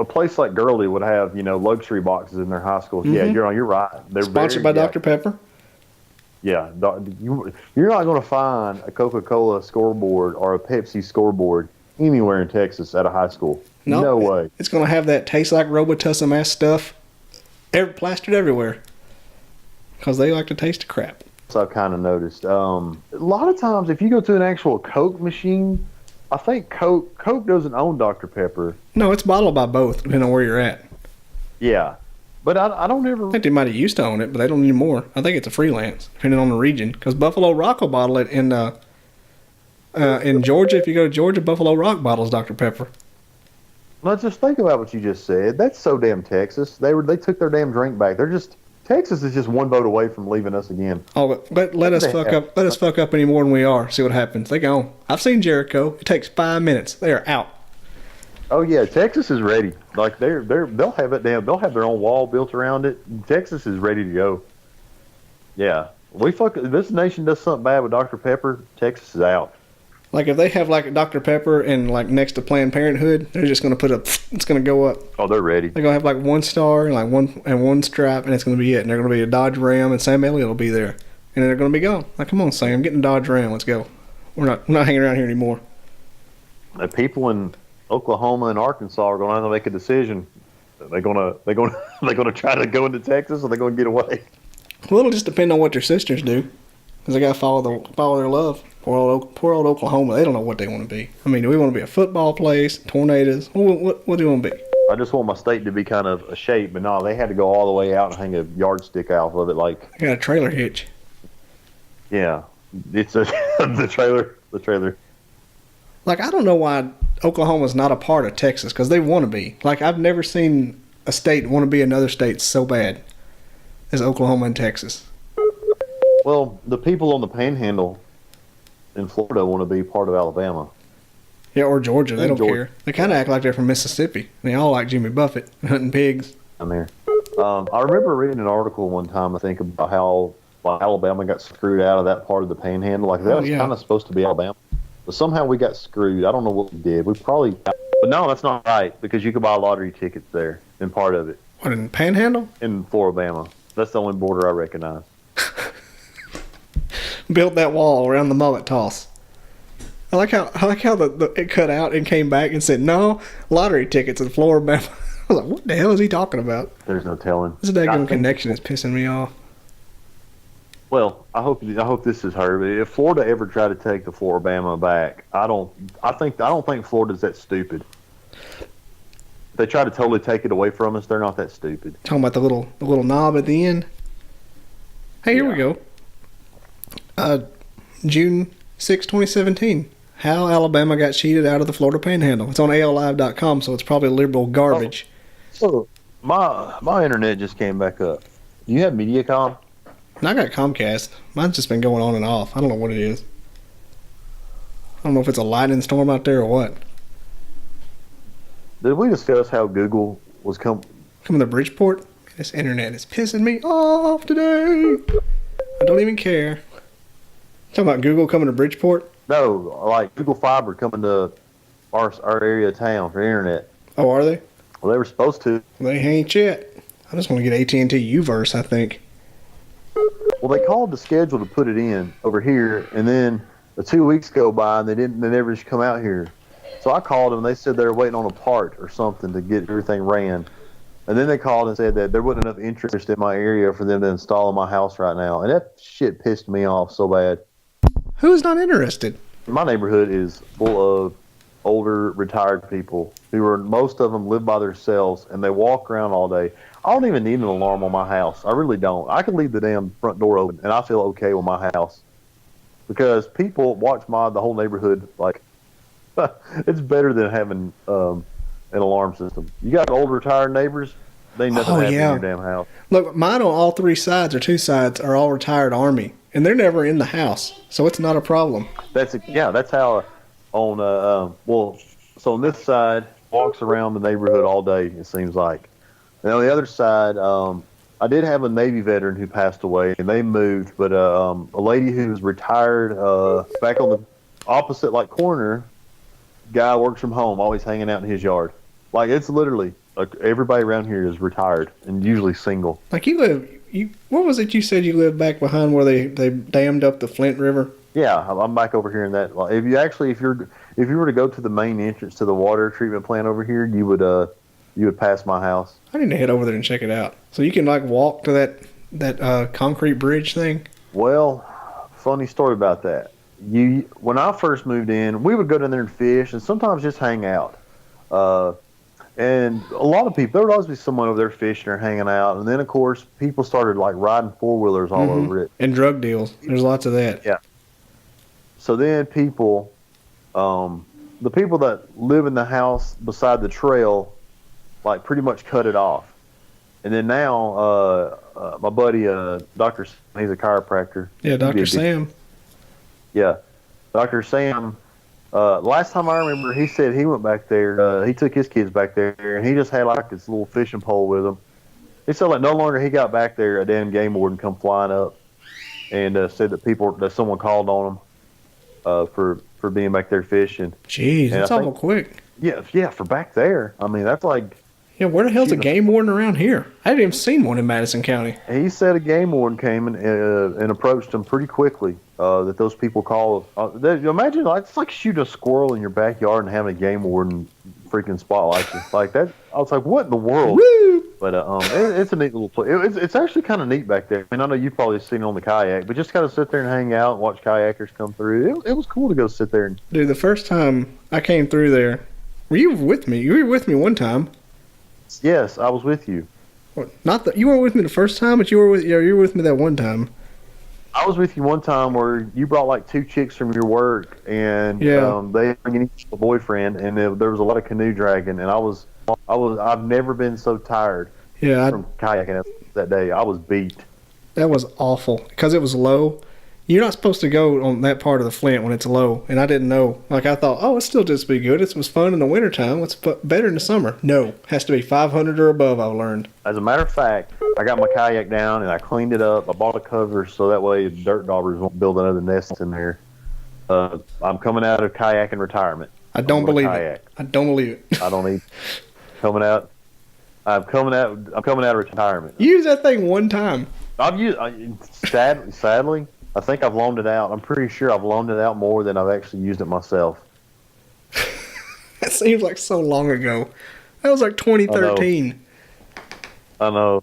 place like Gurley would have, luxury boxes in their high schools. Mm-hmm. Yeah, you're right. They're sponsored by Dr. Pepper. Yeah, you're not going to find a Coca-Cola scoreboard or a Pepsi scoreboard anywhere in Texas at a high school. No way. It's going to have that taste like Robitussin ass stuff plastered everywhere because they like to taste the crap. I've kind of noticed. A lot of times, if you go to an actual Coke machine, I think Coke doesn't own Dr. Pepper. No, it's bottled by both, depending on where you're at. Yeah, but I don't ever. I think they might have used to own it, but they don't anymore. I think it's a freelance, depending on the region. Because Buffalo Rock will bottle it in Georgia. If you go to Georgia, Buffalo Rock bottles Dr. Pepper. Let's just think about what you just said. That's so damn Texas. They took their damn drink back. Texas is just one vote away from leaving us again. Oh, but let us fuck up. Let us fuck up any more than we are. See what happens. They go. I've seen Jericho. It takes 5 minutes. They are out. Oh yeah, Texas is ready. Like they'll have it down. They'll have their own wall built around it. Texas is ready to go. Yeah, this nation does something bad with Dr. Pepper. Texas is out. Like if they have like Dr. Pepper and like next to Planned Parenthood, they're just gonna put up. It's gonna go up. Oh, they're ready. They're gonna have like 1 star and like one stripe, and it's gonna be it. And they're gonna be a Dodge Ram, and Sam Elliott will be there, and they're gonna be gone. Like, come on, Sam, get in Dodge Ram. Let's go. We're not hanging around here anymore. The people in Oklahoma and Arkansas are going to have to make a decision. They're gonna try to go into Texas, or they're gonna get away. Well, it'll just depend on what their sisters do, because they gotta follow their love. Poor old Oklahoma. They don't know what they want to be. I mean, do we want to be a football place, tornadoes? What do you want to be? I just want my state to be kind of a shape, but no, they had to go all the way out and hang a yardstick out of it. Like, I got a trailer hitch. Yeah, it's the trailer. Like, I don't know why Oklahoma's not a part of Texas, because they want to be. Like, I've never seen a state want to be another state so bad as Oklahoma and Texas. Well, the people on the Panhandle in Florida want to be part of Alabama. Yeah, or Georgia. They don't Georgia. care. They kind of act like they're from Mississippi. They all like Jimmy Buffett, hunting pigs. I'm there. I remember reading an article one time, I think, about how Alabama got screwed out of that part of the Panhandle. Like, that was kind of supposed to be Alabama. But somehow we got screwed. I don't know what we did. We probably... But no, that's not right, because you could buy lottery tickets there in part of it. What, in Panhandle? In Floribama. That's the only border I recognize. Built that wall around the mullet toss. I like how it cut out and came back and said, no, lottery tickets in Florida. I was like, what the hell is he talking about? There's no telling. This daggone connection is pissing me off. Well, I hope this is her. But if Florida ever tried to take the Floribama back, I don't think Florida's that stupid. If they try to totally take it away from us, they're not that stupid. Talking about the little knob at the end. Hey, here we go. June 6, 2017. How Alabama got cheated out of the Florida Panhandle. It's on ALLive.com, so it's probably liberal garbage. So my internet just came back up. Do you have MediaCom? And I got Comcast. Mine's just been going on and off. I don't know what it is. I don't know if it's a lightning storm out there or what. Did we discuss how Google was coming to Bridgeport? This internet is pissing me off today. I don't even care. Talking about Google coming to Bridgeport? No, like Google Fiber coming to our area of town for internet. Oh, are they? Well, they were supposed to. They ain't yet. I just want to get AT&T Uverse, I think. Well, they called the schedule to put it in over here, and then 2 weeks go by, and they never just come out here. So I called them, and they said they were waiting on a part or something to get everything ran. And then they called and said that there wasn't enough interest in my area for them to install in my house right now. And that shit pissed me off so bad. Who's not interested? My neighborhood is full of older, retired people most of them live by themselves, and they walk around all day. I don't even need an alarm on my house. I really don't. I can leave the damn front door open, and I feel okay with my house. Because people watch the whole neighborhood like it's better than having an alarm system. You got old, retired neighbors, they nothing happen in your damn house. Look, mine on all 3 sides or 2 sides are all retired Army, and they're never in the house, so it's not a problem. That's how so on this side walks around the neighborhood all day, it seems like. And on the other side, I did have a Navy veteran who passed away, and they moved, but a lady who's retired back on the opposite corner, guy works from home, always hanging out in his yard. Like, it's literally everybody around here is retired and usually single. Like, what was it you said you lived back behind where they dammed up the Flint River? Yeah, I'm back over here in that. If you were to go to the main entrance to the water treatment plant over here, you would pass my house. I need to head over there and check it out. So you can walk to that concrete bridge thing? Well, funny story about that. When I first moved in, we would go down there and fish and sometimes just hang out. And a lot of people, there would always be someone over there fishing or hanging out. And then, of course, people started like riding four-wheelers all over it. And drug deals. There's lots of that. Yeah. So then people, the people that live in the house beside the trail, like pretty much cut it off. And then now, my buddy, Dr. Sam, he's a chiropractor. Yeah, Dr. Sam. Yeah. Dr. Sam, last time I remember, he said he went back there. He took his kids back there, and he just had like this little fishing pole with him. He said like no longer he got back there, a damn game warden come flying up and said that someone called on him for being back there fishing. Jeez, that's awful quick. Yeah, for back there. I mean, that's like... Yeah, where the hell's a game warden around here? I haven't even seen one in Madison County. He said a game warden came and approached him pretty quickly. That those people call. Imagine it's like shooting a squirrel in your backyard and having a game warden freaking spotlight you like that. I was like, what in the world? Woo! But it's a neat little place. It's actually kind of neat back there. I mean, I know you've probably seen it on the kayak, but just kind of sit there and hang out and watch kayakers come through. It was cool to go sit there. Dude, the first time I came through there, were you with me? You were with me one time. Yes, I was with you. You weren't with me the first time, but you were with me that one time. I was with you one time where you brought like two chicks from your work, and they bring each a boyfriend, and there was a lot of canoe dragging, and I've never been so tired. Yeah, from kayaking that day. I was beat. That was awful because it was low. You're not supposed to go on that part of the Flint when it's low, and I didn't know. Like, I thought, oh, it's still just be good. It was fun in the wintertime. It's better in the summer. No, has to be 500 or above, I've learned. As a matter of fact, I got my kayak down, and I cleaned it up. I bought a cover so that way dirt daubers won't build another nest in there. I'm coming out of kayaking retirement. I don't believe it. I don't believe it. I don't need coming out. I'm coming out of retirement. You used that thing one time. I've used sadly. I think I've loaned it out. I'm pretty sure I've loaned it out more than I've actually used it myself. That seems like so long ago. That was like 2013. I know.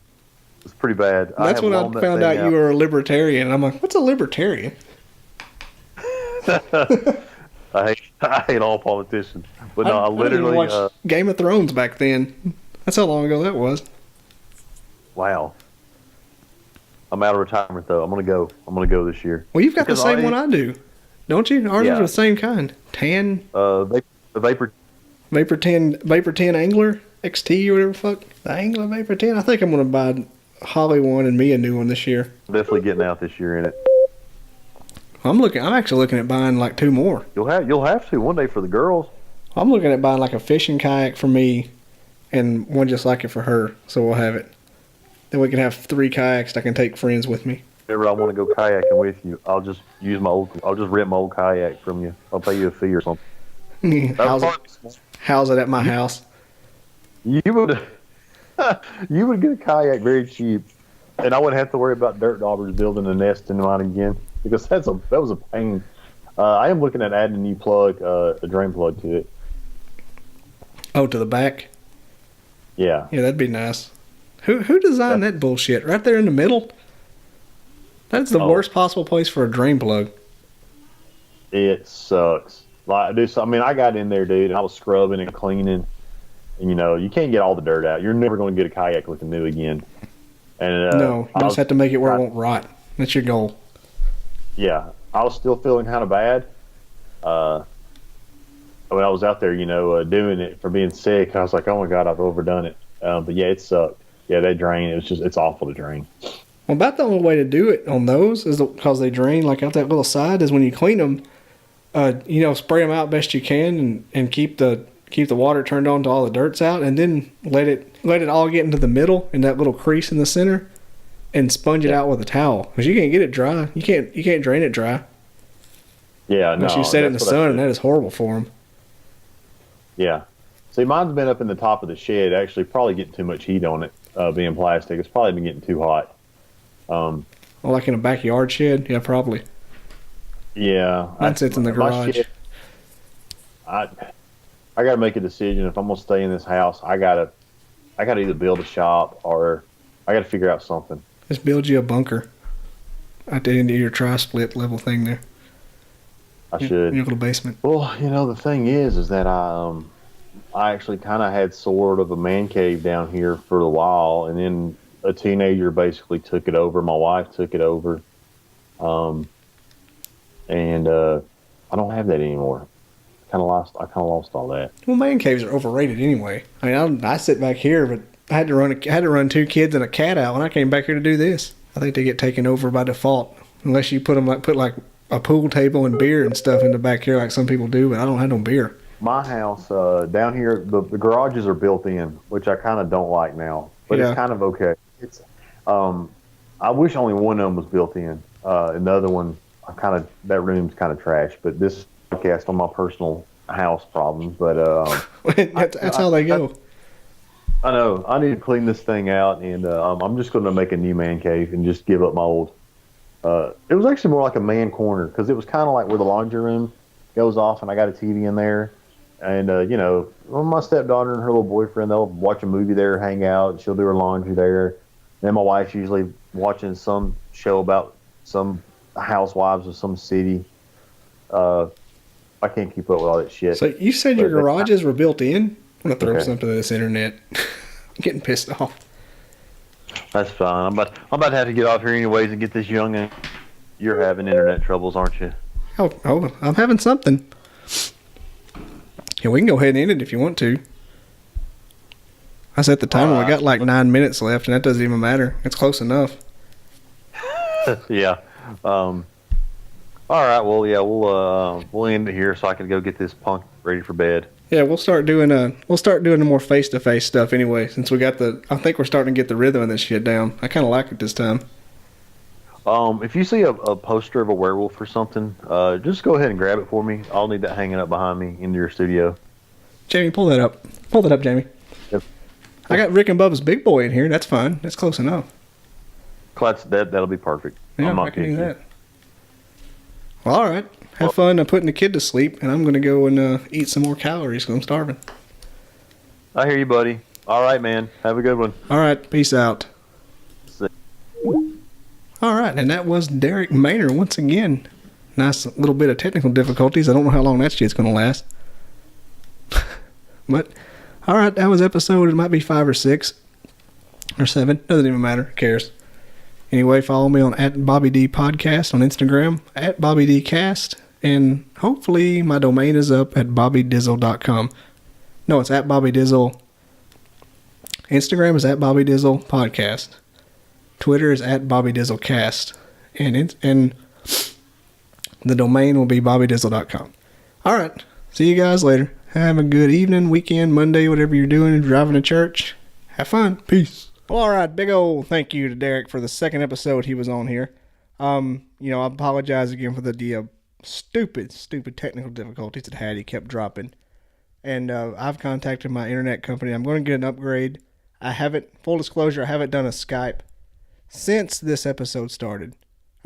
It's pretty bad. That's when I found out you were a libertarian. I'm like, what's a libertarian? I hate all politicians. But no, I literally watched Game of Thrones back then. That's how long ago that was. Wow. I'm out of retirement though. I'm gonna go this year. Well, you've got the same one I do, don't you? Ours is the same kind. Tan. The Vapor 10 Angler XT or whatever the fuck. The Angler Vapor 10. I think I'm gonna buy Holly one and me a new one this year. Definitely getting out this year in it. I'm actually looking at buying like two more. You'll have to one day for the girls. I'm looking at buying like a fishing kayak for me, and one just like it for her. So we'll have it. Then we can have 3 kayaks that I can take friends with me. Whenever I want to go kayaking with you, I'll just rent my old kayak from you. I'll pay you a fee or something. How's it at my house? You would get a kayak very cheap, and I wouldn't have to worry about dirt daubers building a nest in mine again because that was a pain. I am looking at adding a new plug, a drain plug to it. Oh, to the back? Yeah. Yeah, that'd be nice. Who designed that bullshit? Right there in the middle? That's the worst possible place for a drain plug. It sucks. Like, dude, I got in there, dude, and I was scrubbing and cleaning. And, you can't get all the dirt out. You're never going to get a kayak looking new again. And no, you just have to make it where it won't rot. That's your goal. Yeah. I was still feeling kind of bad. When I was out there, doing it for being sick, I was like, oh my God, I've overdone it. But yeah, it sucked. Yeah, they drain. It's awful to drain. Well, about the only way to do it on those is because they drain like out that little side is when you clean them, spray them out best you can and keep the water turned on to all the dirt's out, and then let it all get into the middle in that little crease in the center, and sponge it out with a towel because you can't get it dry. You can't drain it dry. Yeah, unless you set it in the sun, and that is horrible for them. Yeah. See, mine's been up in the top of the shed, actually probably getting too much heat on it, being plastic. It's probably been getting too hot. Well, like in a backyard shed? Yeah, probably. Yeah. Mine sits in the garage. Shed, I got to make a decision. If I'm going to stay in this house, I got to either build a shop or I got to figure out something. Just build you a bunker at the end of your tri-split level thing there. I should. Your little basement. Well, the thing is that I actually kind of had sort of a man cave down here for a while, and then a teenager basically took it over. My wife took it over, um, and I don't have that anymore. Kind of lost. I kind of lost all that. Well, man caves are overrated anyway. I mean, I sit back here, but I had to run two kids and a cat out when I came back here to do this. I think they get taken over by default unless you put like a pool table and beer and stuff in the back here like some people do. But I don't have no beer. My house down here, the garages are built in, which I kind of don't like now, but Yeah. it's kind of okay. It's I wish only one of them was built in. Another one, that room's kind of trash. But this podcast on my personal house problems. But That's how they go. I know I need to clean this thing out, and I'm just going to make a new man cave and just give up my old. It was actually more like a man corner because it was kind of like where the laundry room goes off, and I got a TV in there. And, my stepdaughter and her little boyfriend, they'll watch a movie there, hang out. She'll do her laundry there. Then my wife's usually watching some show about some housewives of some city. I can't keep up with all that shit. So you said your garages were built in? I'm going to throw Okay. something to this internet. I'm getting pissed off. That's fine. I'm about to have to get off here anyways and get this young. And you're having internet troubles, aren't you? Oh, I'm having something. Yeah, we can go ahead and end it if you want to. I set the timer. We got like 9 minutes left, and that doesn't even matter. It's close enough. Yeah. All right. Well, yeah, we'll end it here so I can go get this punk ready for bed. Yeah, we'll start doing the more face to face stuff anyway. Since I think we're starting to get the rhythm of this shit down. I kind of like it this time. If you see a poster of a werewolf or something, just go ahead and grab it for me. I'll need that hanging up behind me into your studio. Jamie, pull that up. Pull that up, Jamie. Yep. I got Rick and Bubba's Big Boy in here. That's fine. That's close enough. That'll be perfect. Yeah, I'm not I can do picky. that. Well, all right. Have fun putting the kid to sleep, and I'm going to go and eat some more calories because I'm starving. I hear you, buddy. All right, man. Have a good one. All right. Peace out. See. All right. And that was Derek Maynor once again. Nice little bit of technical difficulties. I don't know how long that shit's going to last. But, all right. That was episode, it might be 5 or 6 or 7. Doesn't even matter. Who cares? Anyway, follow me on @BobbyD Podcast on Instagram, @BobbyDcast, and hopefully my domain is up at BobbyDizzle.com. No, it's @BobbyDizzle. Instagram is @BobbyDizzle Podcast. Twitter is @BobbyDizzleCast. And the domain will be BobbyDizzle.com. All right. See you guys later. Have a good evening, weekend, Monday, whatever you're doing. If you're driving to church, have fun. Peace. Well, all right, big old thank you to Derek for the second episode he was on here. I apologize again for the stupid technical difficulties it had. He kept dropping. And I've contacted my internet company. I'm going to get an upgrade. Full disclosure, I haven't done a Skype since this episode started.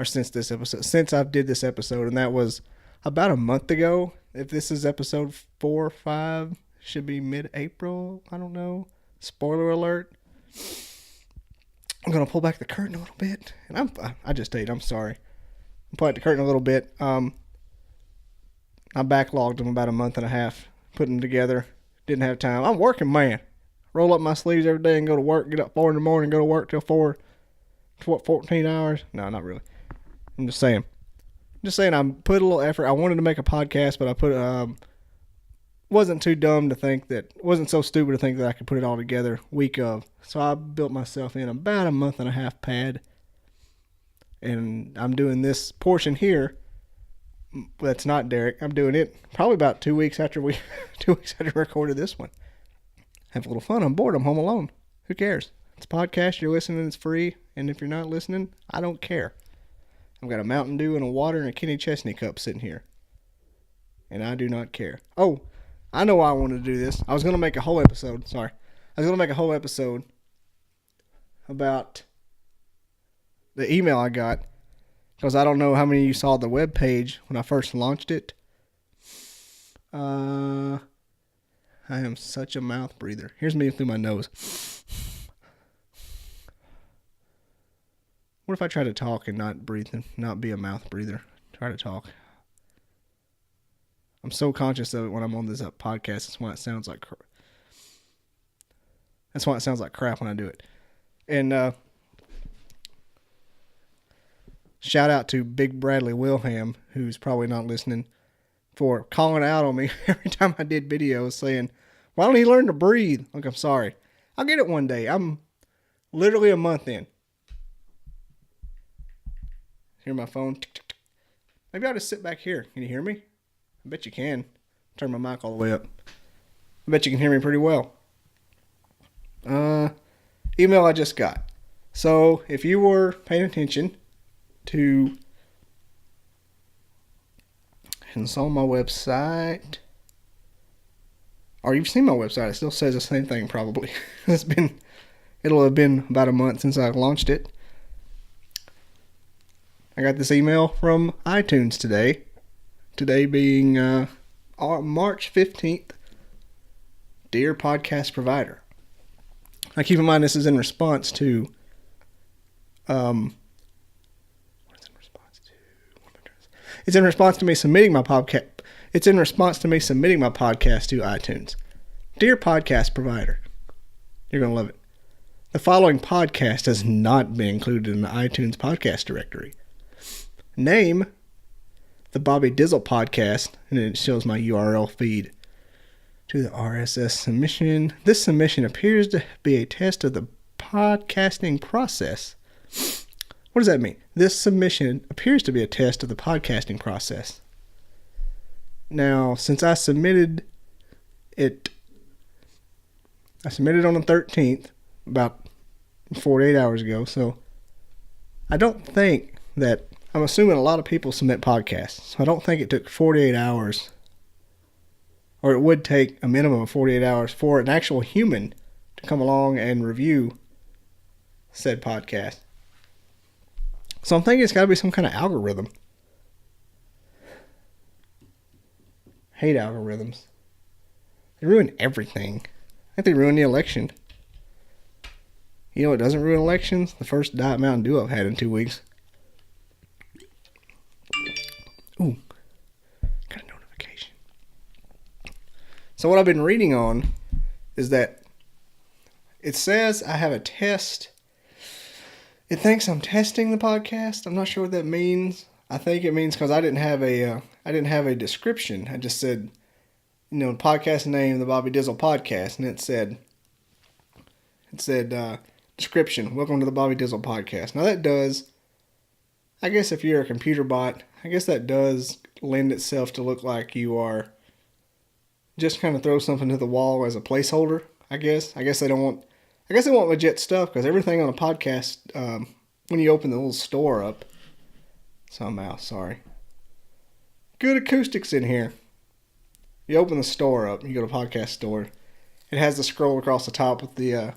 Since I did this episode, and that was about a month ago. If this is episode 4 or 5, should be mid-April. I don't know. Spoiler alert. I'm going to pull back the curtain a little bit. And I just ate. I'm sorry. I'm pulling back the curtain a little bit. I backlogged them about a month and a half. Putting them together. Didn't have time. I'm working, man. Roll up my sleeves every day and go to work. Get up 4 in the morning, go to work till 4. 14 hours? No, not really. I'm just saying. I put a little effort. I wanted to make a podcast, but I wasn't too dumb to think wasn't so stupid to think that I could put it all together week of. So I built myself in about a month and a half pad. And I'm doing this portion here. That's not Derek. I'm doing it probably about 2 weeks after we recorded this one. Have a little fun. I'm bored. I'm home alone. Who cares? It's a podcast. You're listening. It's free. And if you're not listening, I don't care. I've got a Mountain Dew and a water and a Kenny Chesney cup sitting here. And I do not care. Oh, I know why I wanted to do this. I was going to make a whole episode. Sorry. I was going to make a whole episode about the email I got. Because I don't know how many of you saw the web page when I first launched it. I am such a mouth breather. Here's me through my nose. What if I try to talk and not breathe and not be a mouth breather? Try to talk. I'm so conscious of it when I'm on this podcast. That's why it sounds like crap when I do it. And shout out to Big Bradley Wilhelm, who's probably not listening, for calling out on me every time I did videos saying, why don't he learn to breathe? Like, I'm sorry. I'll get it one day. I'm literally a month in. Hear my phone? Tick, tick, tick. Maybe I'll just sit back here. Can you hear me? I bet you can. Turn my mic all the way up. I bet you can hear me pretty well. Email I just got. So if you were paying attention to, and saw my website, or you've seen my website, it still says the same thing probably. It'll have been about a month since I launched it. I got this email from iTunes today. Today being March 15th. Dear podcast provider. Now keep in mind this is in response to It's in response to me submitting my podcast. It's in response to me submitting my podcast to iTunes. Dear podcast provider, you're going to love it. The following podcast has not been included in the iTunes podcast directory. Name, the Bobby Dizzle podcast, and it shows my URL feed to the RSS submission. This submission appears to be a test of the podcasting process. What does that mean? This submission appears to be a test of the podcasting process. Now, since I submitted on the 13th, about 48 hours ago, so I don't think that, I'm assuming a lot of people submit podcasts, so I don't think it took 48 hours, or it would take a minimum of 48 hours for an actual human to come along and review said podcast. So I'm thinking it's got to be some kind of algorithm. Hate algorithms. They ruin everything. I think they ruined the election. You know what doesn't ruin elections? The first Diet Mountain Dew I've had in 2 weeks. Ooh. Got a notification. So what I've been reading on is that it says I have a test. It thinks I'm testing the podcast. I'm not sure what that means. I think it means because I didn't have a description. I just said, podcast name, the Bobby Dizzle podcast, and it said description, welcome to the Bobby Dizzle podcast. Now that does, I guess if you're a computer bot, I guess that does lend itself to look like you are just kind of throw something to the wall as a placeholder. I guess they want legit stuff, because everything on a podcast, when you open the little store up, somehow, sorry. Good acoustics in here. You open the store up, you go to podcast store. It has the scroll across the top with the,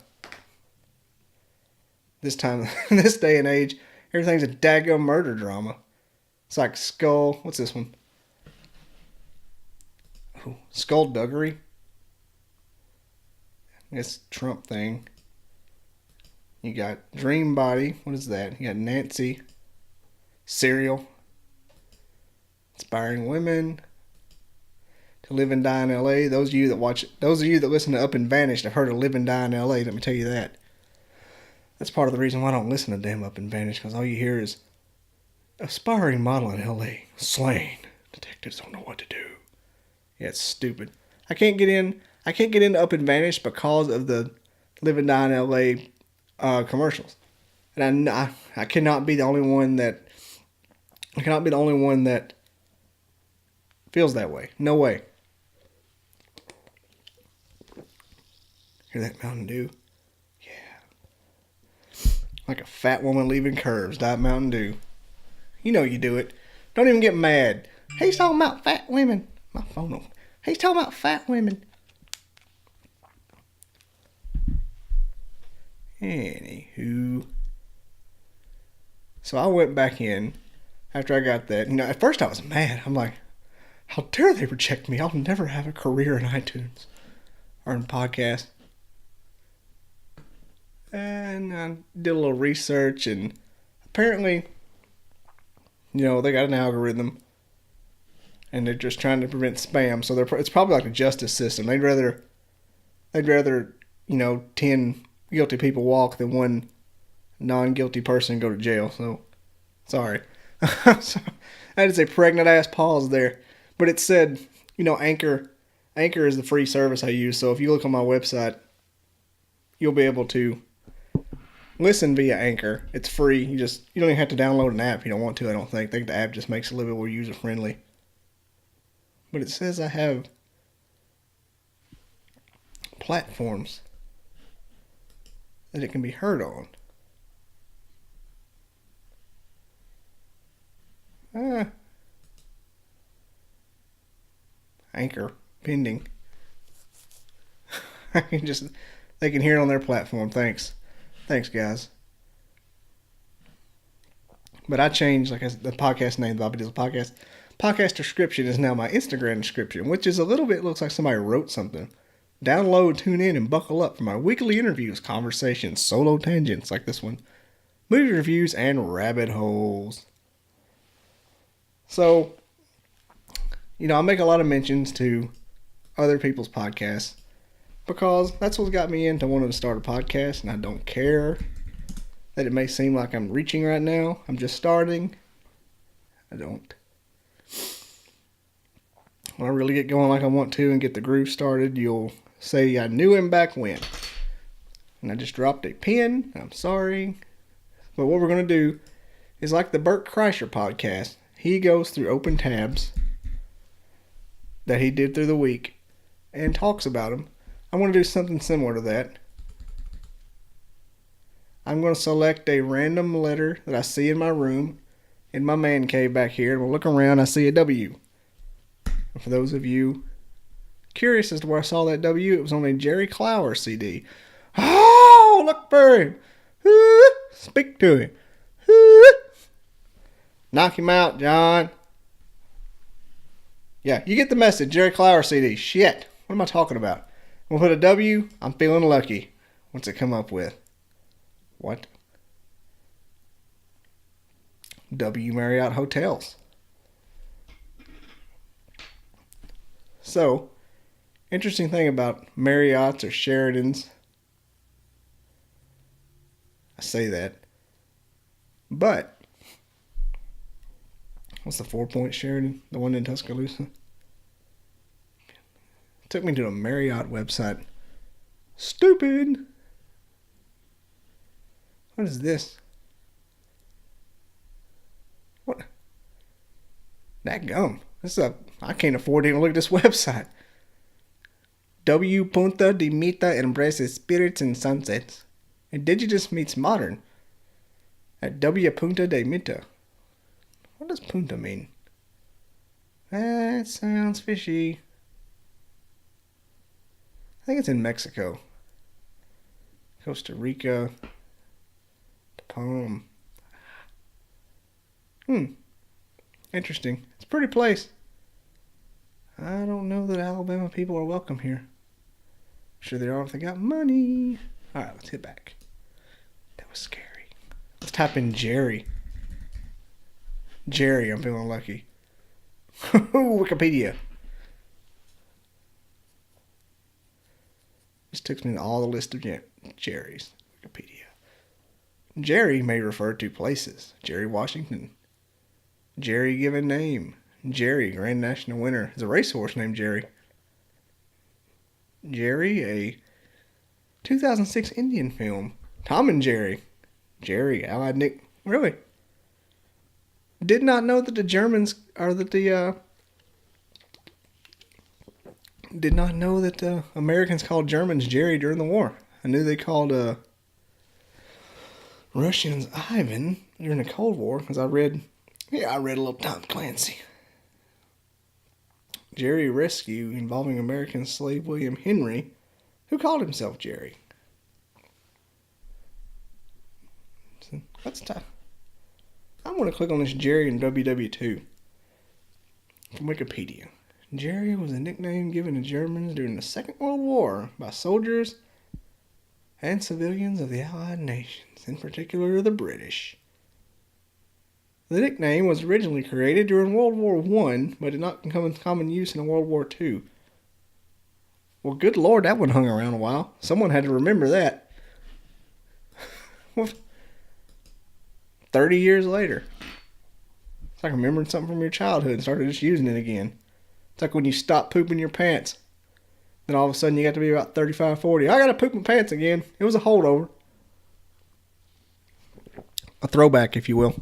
this day and age, everything's a daggum murder drama. It's like what's this one? Ooh, Skullduggery. It's Trump thing. You got Dream Body. What is that? You got Nancy. Serial. Inspiring Women. To Live and Die in L.A. Those of you that listen to Up and Vanished have heard of Live and Die in L.A. Let me tell you that. That's part of the reason why I don't listen to damn Up and Vanished, because all you hear is aspiring model in L.A. slain. Detectives don't know what to do. Yeah, it's stupid. I can't get into Up and Vanished because of the Live and Die in L.A. Commercials, and I cannot be the only one that feels that way. No way. Hear that Mountain Dew? Yeah. Like a fat woman leaving curves. Diet Mountain Dew. You know you do it. Don't even get mad. He's talking about fat women. My phone on. He's talking about fat women. Anywho, so I went back in after I got that. At first I was mad. I'm like, how dare they reject me? I'll never have a career in iTunes or in podcasts. And I did a little research, and apparently, they got an algorithm, and they're just trying to prevent spam. So it's probably like a justice system. They'd rather 10 guilty people walk than one non-guilty person go to jail. So sorry. So, that is a pregnant ass pause there. But it said, Anchor is the free service I use. So if you look on my website, you'll be able to listen via Anchor. It's free. You don't even have to download an app if you don't want to, I don't think. I think the app just makes it a little bit more user friendly. But it says I have platforms that it can be heard on. Anchor pending. They can hear it on their platform. Thanks, guys. But I changed, the podcast name, the Bobby Dizzle Podcast. Podcast description is now my Instagram description, which is a little bit looks like somebody wrote something. Download, tune in, and buckle up for my weekly interviews, conversations, solo tangents like this one, movie reviews, and rabbit holes. So, I make a lot of mentions to other people's podcasts because that's what got me into wanting to start a podcast, and I don't care that it may seem like I'm reaching right now. I'm just starting. I don't. When I really get going like I want to and get the groove started, you'll say I knew him back when. And I just dropped a pin. I'm sorry. But what we're going to do is like the Bert Kreischer podcast. He goes through open tabs that he did through the week and talks about them. I want to do something similar to that. I'm going to select a random letter that I see in my room, in my man cave back here, and we'll look around. I see a W. And for those of you curious as to where I saw that W, it was on a Jerry Clower CD. Oh, look for him. Speak to him. Knock him out, John. Yeah, you get the message. Jerry Clower CD. Shit. What am I talking about? We'll put a W. I'm feeling lucky. What's it come up with? What? W Marriott Hotels. So, interesting thing about Marriotts or Sheratons. I say that. But, what's the 4-point Sheraton? The one in Tuscaloosa? Took me to a Marriott website. Stupid! What is this? What? That gum. I can't afford to even look at this website. W. Punta de Mita embraces spirits and sunsets. Indigenous meets modern. At W. Punta de Mita. What does Punta mean? That sounds fishy. I think it's in Mexico. Costa Rica. Palm. Interesting. It's a pretty place. I don't know that Alabama people are welcome here. Sure they are if they got money. Alright, let's hit back. That was scary. Let's type in Jerry. Jerry, I'm feeling lucky. Wikipedia. This took me to all the list of Jerry's. Wikipedia. Jerry may refer to places. Jerry Washington. Jerry given name. Jerry, Grand National winner. There's a racehorse named Jerry. Jerry, a 2006 Indian film. Tom and Jerry. Jerry, Allied Nick. Really? Did not know that the Germans are did not know that the Americans called Germans Jerry during the war. I knew they called Russians Ivan during the Cold War because I read a little Tom Clancy. Jerry rescue involving American slave William Henry, who called himself Jerry. So that's tough. I'm going to click on this Jerry in WW2 from Wikipedia. Jerry was a nickname given to Germans during the Second World War by soldiers and civilians of the Allied nations, in particular the British. The nickname was originally created during World War I, but did not come into common use in World War II. Well, good Lord, that one hung around a while. Someone had to remember that. 30 years later. It's like remembering something from your childhood and started just using it again. It's like when you stop pooping your pants. Then all of a sudden you got to be about 35, 40. I got to poop my pants again. It was a holdover. A throwback, if you will.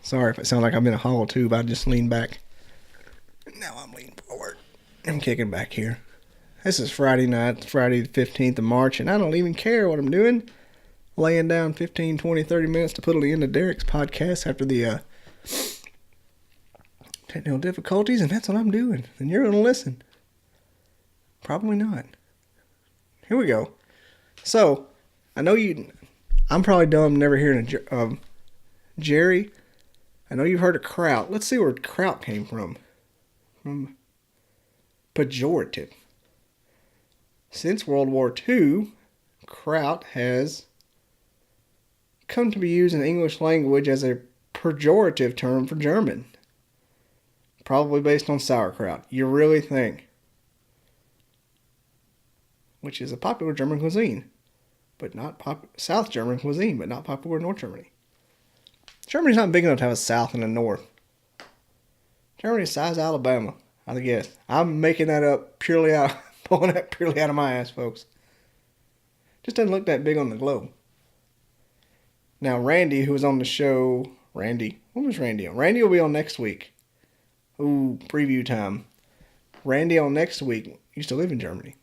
Sorry if it sounds like I'm in a hollow tube. I just leaned back. Now I'm leaning forward. I'm kicking back here. This is Friday night, Friday the 15th of March, and I don't even care what I'm doing. Laying down 15, 20, 30 minutes to put it into Derek's podcast after the technical difficulties, and that's what I'm doing. And you're going to listen. Probably not. Here we go. So, I know I'm probably dumb never hearing Jerry. I know you've heard of kraut. Let's see where kraut came from. From pejorative. Since World War II, kraut has come to be used in the English language as a pejorative term for German. Probably based on sauerkraut. You really think? Which is a popular German cuisine, but not South German cuisine, but not popular in North Germany. Germany's not big enough to have a South and a North. Germany's size Alabama, I guess. I'm making that up pulling that purely out of my ass, folks. Just doesn't look that big on the globe. Now, Randy, who was on the show, when was Randy on? Randy will be on next week. Ooh, preview time. Randy on next week used to live in Germany.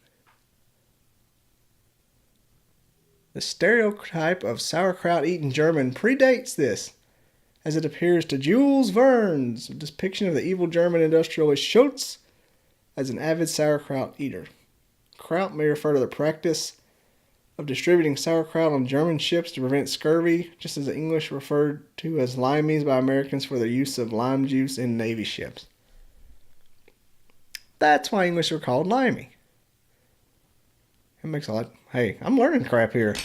The stereotype of sauerkraut eating German predates this, as it appears to Jules Verne's depiction of the evil German industrialist Schultz as an avid sauerkraut eater. Kraut may refer to the practice of distributing sauerkraut on German ships to prevent scurvy, just as the English referred to as limeys by Americans for their use of lime juice in Navy ships. That's why English are called limey. It makes a lot. Hey, I'm learning crap here.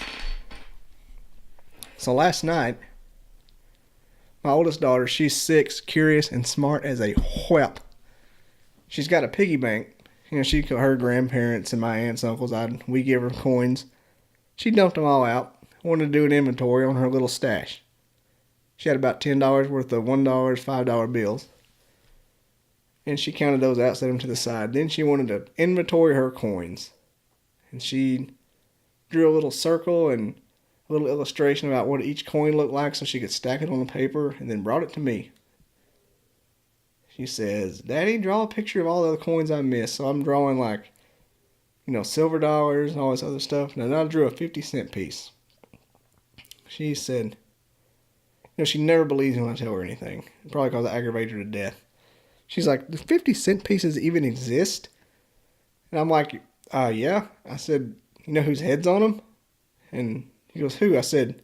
So last night, my oldest daughter, she's 6, curious and smart as a whelp. She's got a piggy bank. Her grandparents and my aunts and uncles, we give her coins. She dumped them all out. Wanted to do an inventory on her little stash. She had about $10 worth of $1, $5 bills. And she counted those out, set them to the side. Then she wanted to inventory her coins. And she drew a little circle and a little illustration about what each coin looked like so she could stack it on the paper and then brought it to me. She says, "Daddy, draw a picture of all the other coins I missed." So I'm drawing silver dollars and all this other stuff. And then I drew a 50-cent piece. She said, she never believes me when I tell her anything. Probably because I aggravated her to death. She's like, "Do 50-cent pieces even exist?" And I'm like, yeah. I said, "You know whose head's on them?" And he goes, "Who?" I said,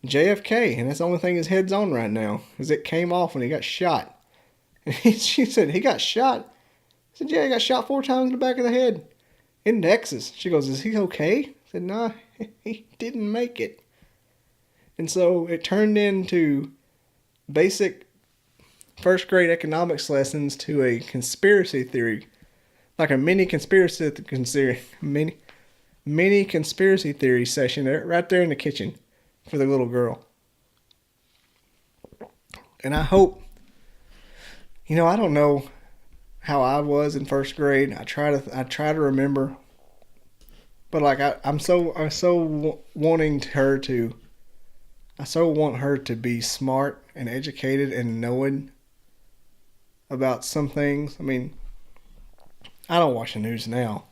"JFK. And that's the only thing his head's on right now. Because it came off when he got shot." And she said, "He got shot?" I said, "Yeah, he got shot 4 times in the back of the head. In Texas." She goes, "Is he okay?" I said, "Nah, he didn't make it." And so it turned into basic first grade economics lessons to a conspiracy theory. Like a mini conspiracy theory session right there in the kitchen for the little girl. And I hope, I don't know how I was in first grade. I try to remember, but I so want her to be smart and educated and knowing about some things. I mean, I don't watch the news now.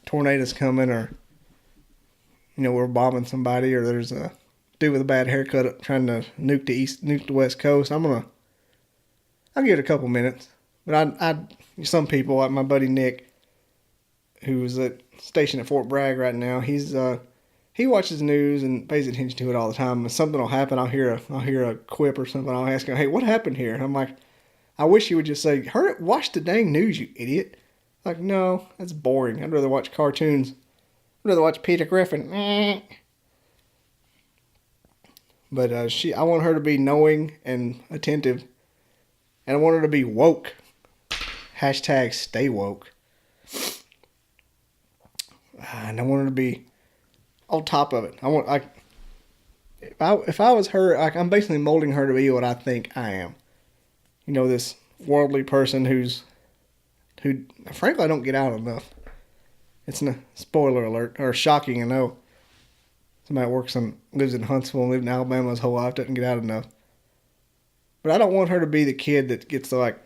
Tornadoes coming, or we're bombing somebody, or there's a dude with a bad haircut trying to nuke the West Coast. I'll give it a couple minutes. But some people, like my buddy Nick, who's stationed at Fort Bragg right now, he watches the news and pays attention to it all the time. When something will happen, I'll hear a quip or something. I'll ask him, "Hey, what happened here?" And I'm like, I wish you would just say, "Watch the dang news, you idiot." Like, no, that's boring. I'd rather watch cartoons. I'd rather watch Peter Griffin. But I want her to be knowing and attentive, and I want her to be woke. Hashtag stay woke. And I want her to be on top of it. If I was her, I'm basically molding her to be what I think I am. You know, this worldly person who frankly I don't get out enough. It's a spoiler alert, or shocking, I know. Somebody lives in Huntsville and lived in Alabama his whole life, doesn't get out enough. But I don't want her to be the kid that gets like,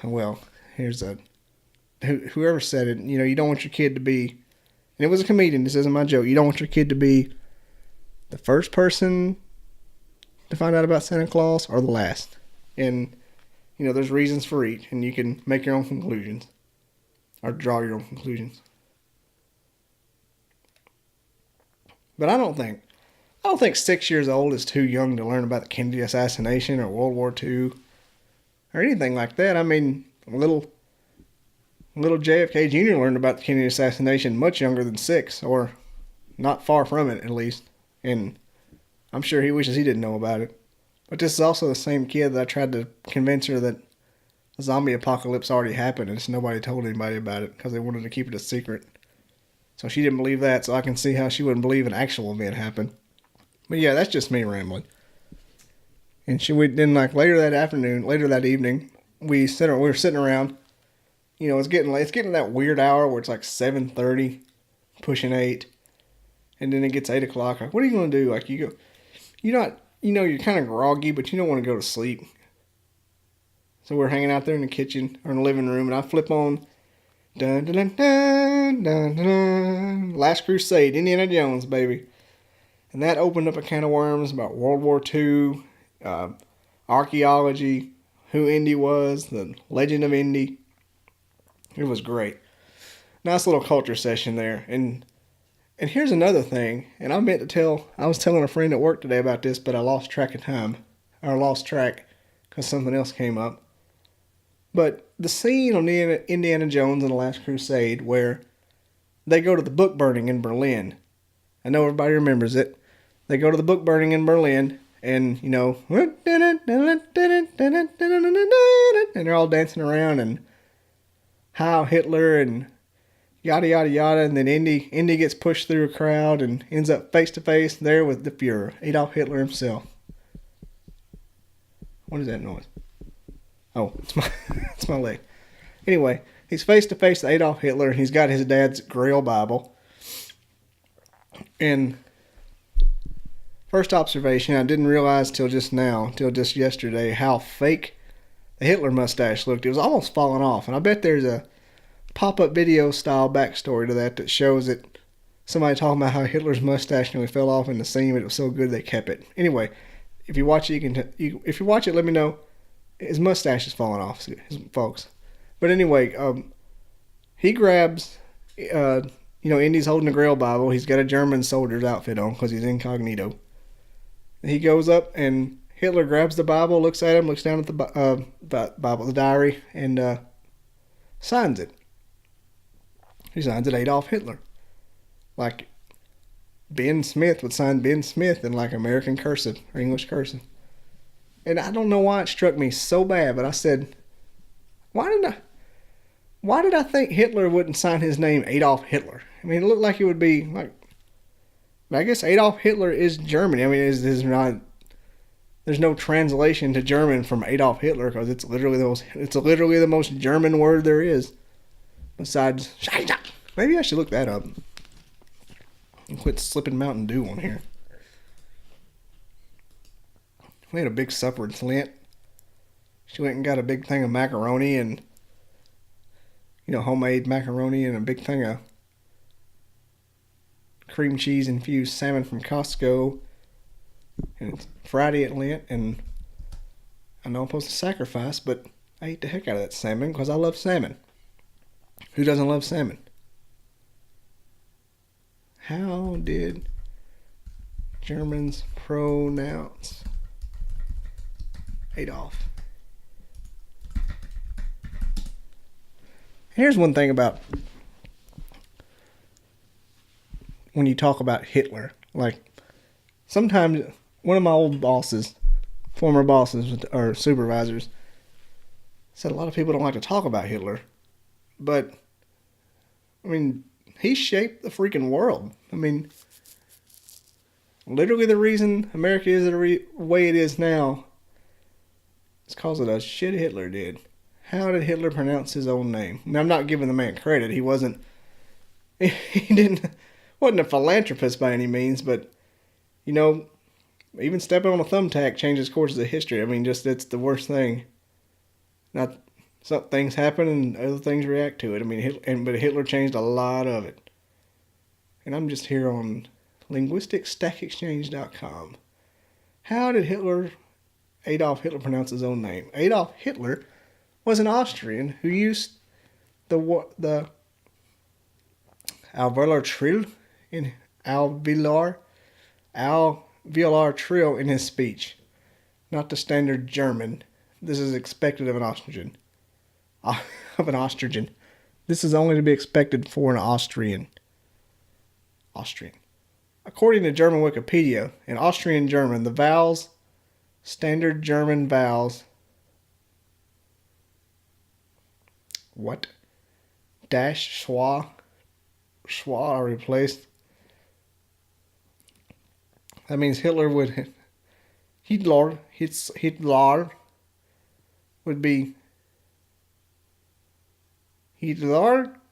well, whoever said it, you know, you don't want your kid to be, and it was a comedian, this isn't my joke, you don't want your kid to be the first person to find out about Santa Claus or the last. And, you know, there's reasons for each, and you can make your own conclusions or draw your own conclusions. But I don't think 6 years old is too young to learn about the Kennedy assassination or World War II or anything like that. I mean, little JFK Jr. learned about the Kennedy assassination much younger than 6, or not far from it at least. And I'm sure he wishes he didn't know about it. But this is also the same kid that I tried to convince her that the zombie apocalypse already happened and just nobody told anybody about it because they wanted to keep it a secret. So she didn't believe that, so I can see how she wouldn't believe an actual event happened. But yeah, that's just me rambling. And then like later that evening, we were sitting around. You know, it's getting late. It's getting that weird hour where it's like 7:30, pushing 8. And then it gets 8 o'clock. Like, what are you going to do? Like, you're kind of groggy, but you don't want to go to sleep. So we're hanging out there in the kitchen or in the living room, and I flip on dun dun dun dun dun dun, Last Crusade, Indiana Jones, baby. And that opened up a can of worms about World War II, archaeology, who Indy was, the legend of Indy. It was great. Nice little culture session there. And here's another thing, and I was telling a friend at work today about this, but I lost track of time. Or lost track because something else came up. But the scene on Indiana Jones and the Last Crusade where they go to the book burning in Berlin. I know everybody remembers it. They go to the book burning in Berlin, and, you know, and they're all dancing around, and Heil Hitler, and yada, yada, yada, and then Indy gets pushed through a crowd and ends up face to face there with the Fuhrer, Adolf Hitler himself. What is that noise? Oh, it's my leg. Anyway, he's face to face with Adolf Hitler, and he's got his dad's Grail Bible. And first observation, I didn't realize till just yesterday, how fake the Hitler mustache looked. It was almost falling off, and I bet there's a pop-up video style backstory to that shows it. Somebody talking about how Hitler's mustache nearly fell off in the scene, but it was so good they kept it. Anyway, if you watch it, if you watch it, let me know. His mustache is falling off, folks. But anyway, he grabs, Indy's holding the Grail Bible. He's got a German soldier's outfit on because he's incognito. He goes up, and Hitler grabs the Bible, looks at him, looks down at the Bible, the diary, and signs it. He signs it Adolf Hitler. Like Ben Smith would sign Ben Smith in like American cursive or English cursive. And I don't know why it struck me so bad, but I said, why did I think Hitler wouldn't sign his name Adolf Hitler? I mean, it looked like it would be like, I guess Adolf Hitler is German. I mean, there's no translation to German from Adolf Hitler because it's literally the most German word there is. Besides, maybe I should look that up and quit slipping Mountain Dew on here. We had a big supper at Lent. She went and got a big thing of macaroni and, homemade macaroni and a big thing of cream cheese infused salmon from Costco. And it's Friday at Lent, and I know I'm supposed to sacrifice, but I ate the heck out of that salmon because I love salmon. Who doesn't love salmon? How did Germans pronounce Adolf? Here's one thing about when you talk about Hitler Like, sometimes one of my old bosses, former bosses or supervisors, said a lot of people don't like to talk about Hitler. But, I mean, he shaped the freaking world. I mean, literally the reason America is the way it is now is because of the shit Hitler did. How did Hitler pronounce his own name? Now, I'm not giving the man credit. He wasn't a philanthropist by any means, but, you know, even stepping on a thumbtack changes courses of history. I mean, just it's the worst thing. Not some things happen and other things react to it. I mean, but Hitler changed a lot of it. And I'm just here on linguisticstackexchange.com. How did Adolf Hitler pronounce his own name? Adolf Hitler was an Austrian who used the alveolar trill in alveolar trill in his speech, not the standard German. This is expected of an Austrian. This is only to be expected for an Austrian. According to German Wikipedia, in Austrian German, the vowels, standard German vowels, dash schwa are replaced. That means Hitler would be Hitler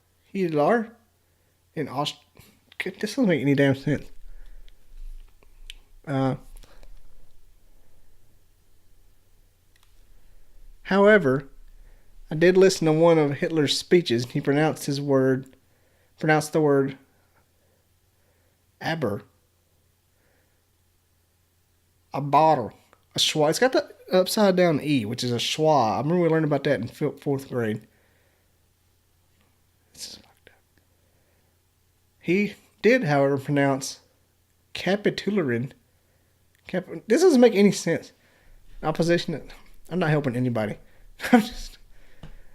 in Austria. This doesn't make any damn sense. However, I did listen to one of Hitler's speeches. He pronounced the word aber. A bottle. A schwa. It's got the upside down E, which is a schwa. I remember we learned about that in 4th grade. This is fucked up. He did, however, pronounce capitularin. This doesn't make any sense. Opposition. I'm not helping anybody. And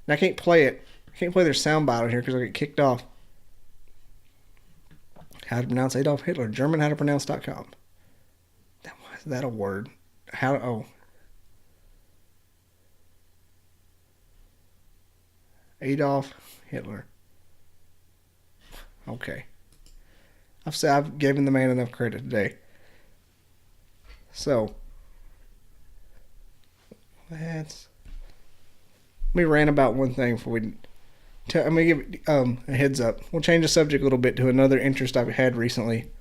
I can't play it. I can't play their soundbite on here because I'll get kicked off. How to pronounce Adolf Hitler. German how to pronounce.com. Is that a word? Adolf Hitler. Okay. I've given the man enough credit today. So, let me rant about one thing before I'm going to give a heads up. We'll change the subject a little bit to another interest I've had recently.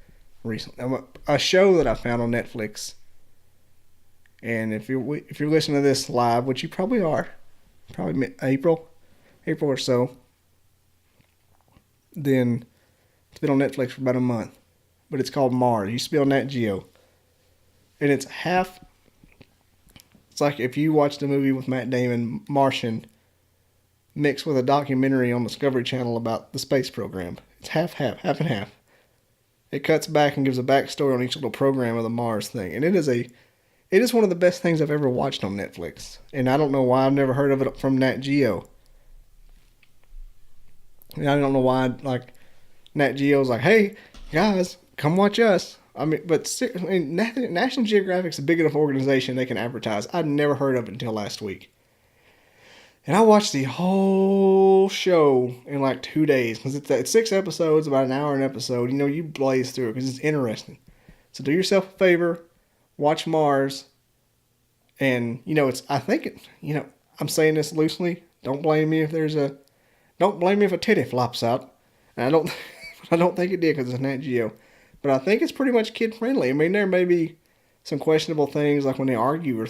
A show that I found on Netflix. And if you're listening to this live, which you probably are, probably April or so, then it's been on Netflix for about a month. But it's called Mars. It used to be on Nat Geo. And it's like if you watched a movie with Matt Damon, Martian, mixed with a documentary on Discovery Channel about the space program. It's half and half. It cuts back and gives a backstory on each little program of the Mars thing. And it is one of the best things I've ever watched on Netflix. And I don't know why I've never heard of it from Nat Geo. And I don't know why, like, Nat Geo's like, hey, guys, come watch us. I mean, National Geographic's a big enough organization they can advertise. I'd never heard of it until last week. And I watched the whole show in like 2 days. Because it's 6 episodes, about an hour an episode. You know, you blaze through it because it's interesting. So do yourself a favor. Watch Mars. And, you know, I'm saying this loosely. Don't blame me if a titty flops out. And I don't think it did because it's Nat Geo. But I think it's pretty much kid friendly. I mean, there may be some questionable things like when they argue or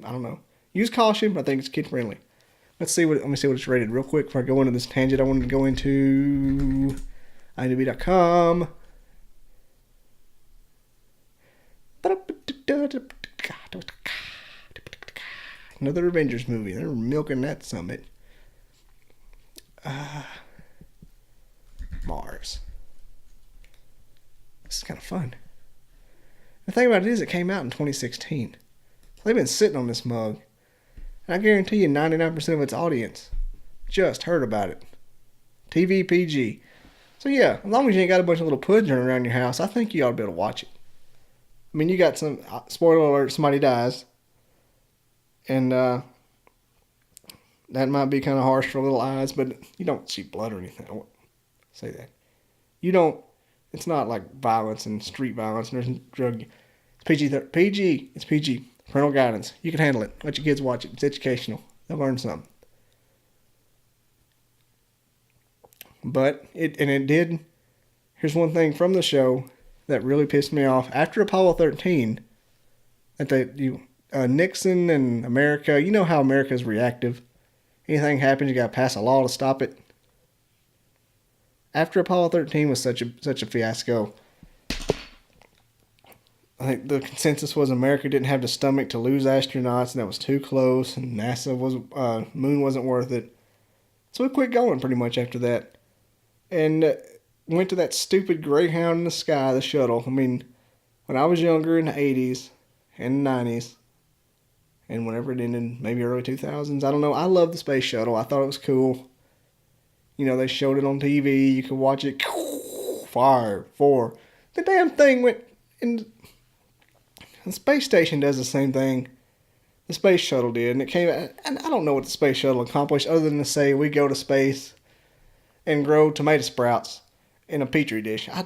I don't know. Use caution, but I think it's kid friendly. Let me see what it's rated real quick before I go into this tangent. I wanted to go into IMDb.com. Another Avengers movie. They're milking that summit. Mars. This is kind of fun. The thing about it is it came out in 2016. They've been sitting on this mug. And I guarantee you 99% of its audience just heard about it. TV PG. So yeah, as long as you ain't got a bunch of little puds running around your house, I think you ought to be able to watch it. I mean, you got some spoiler alert: somebody dies, and that might be kind of harsh for little eyes, but you don't see blood or anything. I won't say that. You don't. It's not like violence and street violence. And there's drug. It's PG. PG. It's PG. Parental guidance. You can handle it. Let your kids watch it. It's educational. They'll learn something. But it did. Here's one thing from the show that really pissed me off. After Apollo 13, Nixon and America. You know how America's reactive. Anything happens, you got to pass a law to stop it. After Apollo 13 was such a fiasco, I think the consensus was America didn't have the stomach to lose astronauts, and that was too close, and moon wasn't worth it. So we quit going pretty much after that, and went to that stupid Greyhound in the sky, the shuttle. I mean, when I was younger in the 80s and 90s, and whenever it ended, maybe early 2000s, I don't know. I loved the space shuttle. I thought it was cool. You know, they showed it on TV. You could watch it. 5, 4. The damn thing went in. The space station does the same thing the space shuttle did. And it came, and I don't know what the space shuttle accomplished other than to say we go to space and grow tomato sprouts in a petri dish. I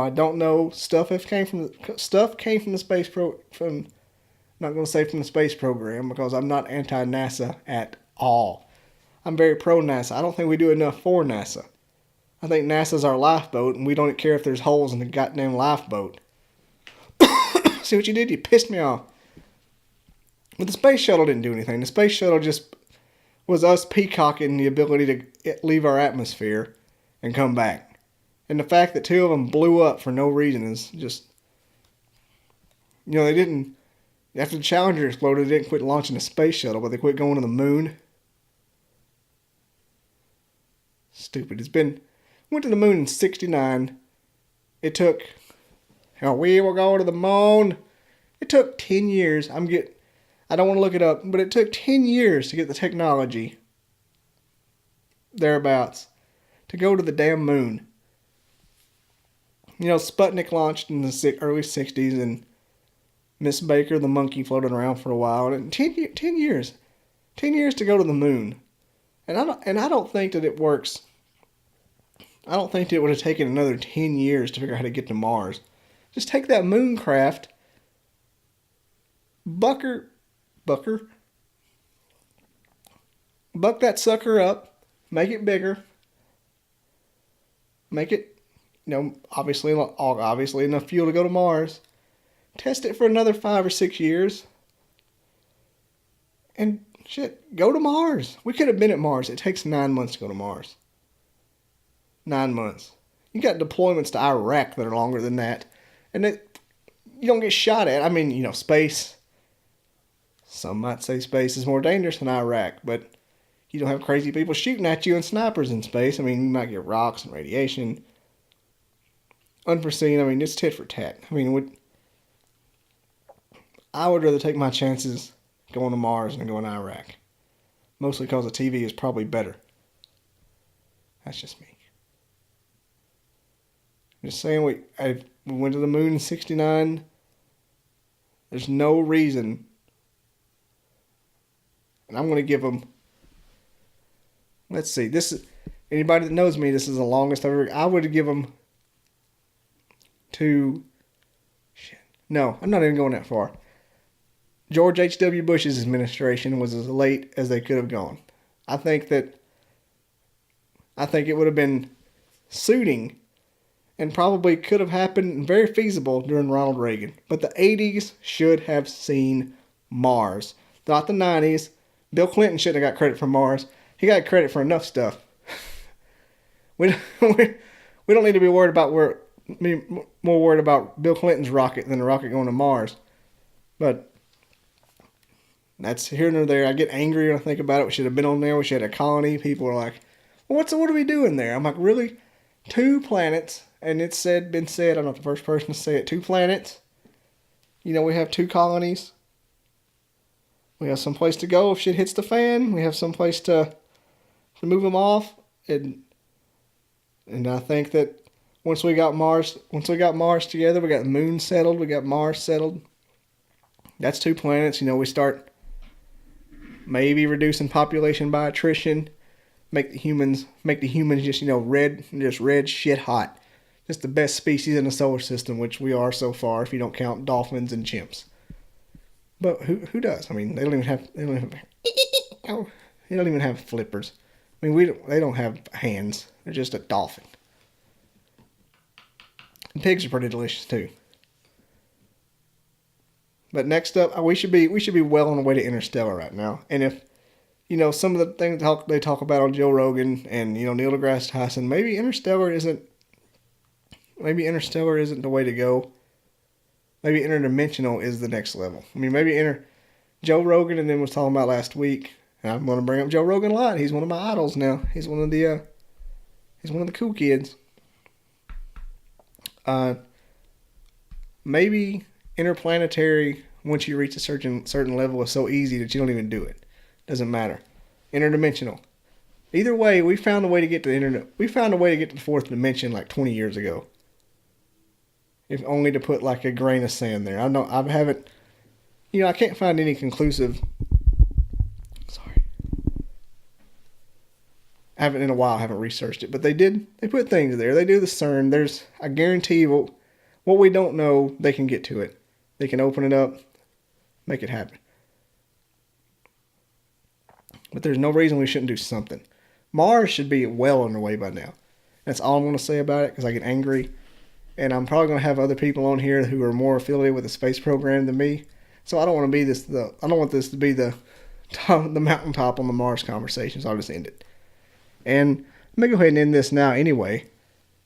don't know. Stuff came from the space from. I'm not going to say from the space program because I'm not anti-NASA at all. I'm very pro-NASA. I don't think we do enough for NASA. I think NASA's our lifeboat, and we don't care if there's holes in the goddamn lifeboat. See what you did? You pissed me off. But the space shuttle didn't do anything. The space shuttle just was us peacocking the ability to leave our atmosphere and come back. And the fact that 2 of them blew up for no reason is just... they didn't... After the Challenger exploded, they didn't quit launching the space shuttle, but they quit going to the moon. Stupid. Went to the moon in 1969. It took, we will go to the moon. It took 10 years. I don't want to look it up, but it took 10 years to get the technology, thereabouts, to go to the damn moon. Sputnik launched in the early 60s, and Miss Baker, the monkey, floated around for a while. And 10 years. 10 years to go to the moon. And I don't think that it works. I don't think that it would have taken another 10 years to figure out how to get to Mars. Just take that moon craft, buck that sucker up, make it bigger, make it, obviously enough fuel to go to Mars. Test it for another 5 or 6 years. And shit, go to Mars. We could have been at Mars. It takes 9 months to go to Mars. 9 months. You got deployments to Iraq that are longer than that. And you don't get shot at. I mean, space. Some might say space is more dangerous than Iraq, but you don't have crazy people shooting at you and snipers in space. I mean, you might get rocks and radiation. Unforeseen. I mean, it's tit for tat. I mean, I would rather take my chances going to Mars than going to Iraq. Mostly because the TV is probably better. That's just me. I'm just saying, we went to the moon in 1969. There's no reason. And I'm going to give them... Let's see. Anybody that knows me, this is the longest I've ever... I would give them 2... Shit. No, I'm not even going that far. George H.W. Bush's administration was as late as they could have gone. I think it would have been suiting and probably could have happened and very feasible during Ronald Reagan. But the 80s should have seen Mars. Not the 90s. Bill Clinton shouldn't have got credit for Mars. He got credit for enough stuff. We don't need to be worried about more worried about Bill Clinton's rocket than the rocket going to Mars. But that's here and there. I get angry when I think about it. We should have been on there. We should have had a colony. People are like, well, what are we doing there? I'm like, really? 2 planets. And it's been said, I'm not the first person to say it, 2 planets. We have 2 colonies. We have some place to go if shit hits the fan. We have some place to move them off. And And I think that once we got Mars together, we got the moon settled, we got Mars settled. That's 2 planets. We start maybe reducing population by attrition. Make the humans just red shit hot. Just the best species in the solar system, which we are so far, if you don't count dolphins and chimps. But who does? I mean, they don't even have flippers. I mean, they don't have hands. They're just a dolphin. And pigs are pretty delicious too. But next up, we should be well on the way to Interstellar right now. And if some of the things they talk about on Joe Rogan and Neil deGrasse Tyson, maybe Interstellar isn't the way to go. Maybe interdimensional is the next level. I mean, maybe Joe Rogan and then was talking about last week. And I'm going to bring up Joe Rogan a lot. He's one of my idols now. He's one of the cool kids. Maybe interplanetary, once you reach a certain level, is so easy that you don't even do it. Doesn't matter. Interdimensional. Either way, we found a way to get to the internet. We found a way to get to the 4th dimension like 20 years ago. If only to put like a grain of sand there. I can't find any conclusive. Sorry. I haven't in a while. I haven't researched it, but they put things there. They do the CERN. I guarantee what we don't know, they can get to it. They can open it up, make it happen. But there's no reason we shouldn't do something. Mars should be well underway by now. That's all I'm going to say about it because I get angry. And I'm probably going to have other people on here who are more affiliated with the space program than me. So I don't want this to be the mountaintop on the Mars conversation. So I'll just end it. And let me go ahead and end this now anyway.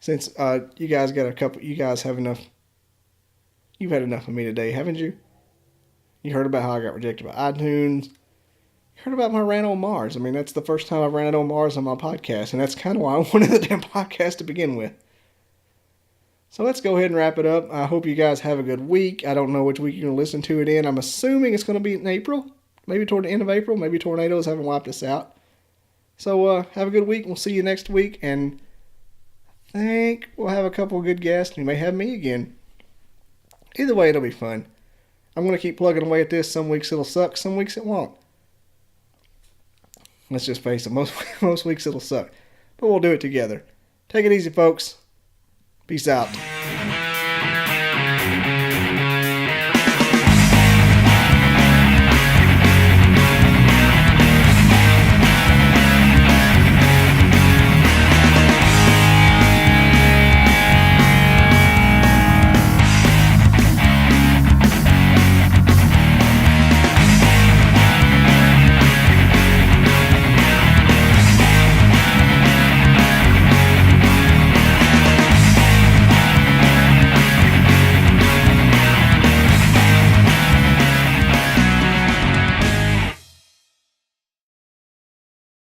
Since you guys have enough. You've had enough of me today, haven't you? You heard about how I got rejected by iTunes. You heard about my rant on Mars. I mean, that's the first time I've ranted on Mars on my podcast. And that's kind of why I wanted the damn podcast to begin with. So let's go ahead and wrap it up. I hope you guys have a good week. I don't know which week you're going to listen to it in. I'm assuming it's going to be in April. Maybe toward the end of April. Maybe tornadoes haven't wiped us out. So have a good week. We'll see you next week. And I think we'll have a couple of good guests. You may have me again. Either way, it'll be fun. I'm going to keep plugging away at this. Some weeks it'll suck. Some weeks it won't. Let's just face it. Most weeks it'll suck. But we'll do it together. Take it easy, folks. Peace out.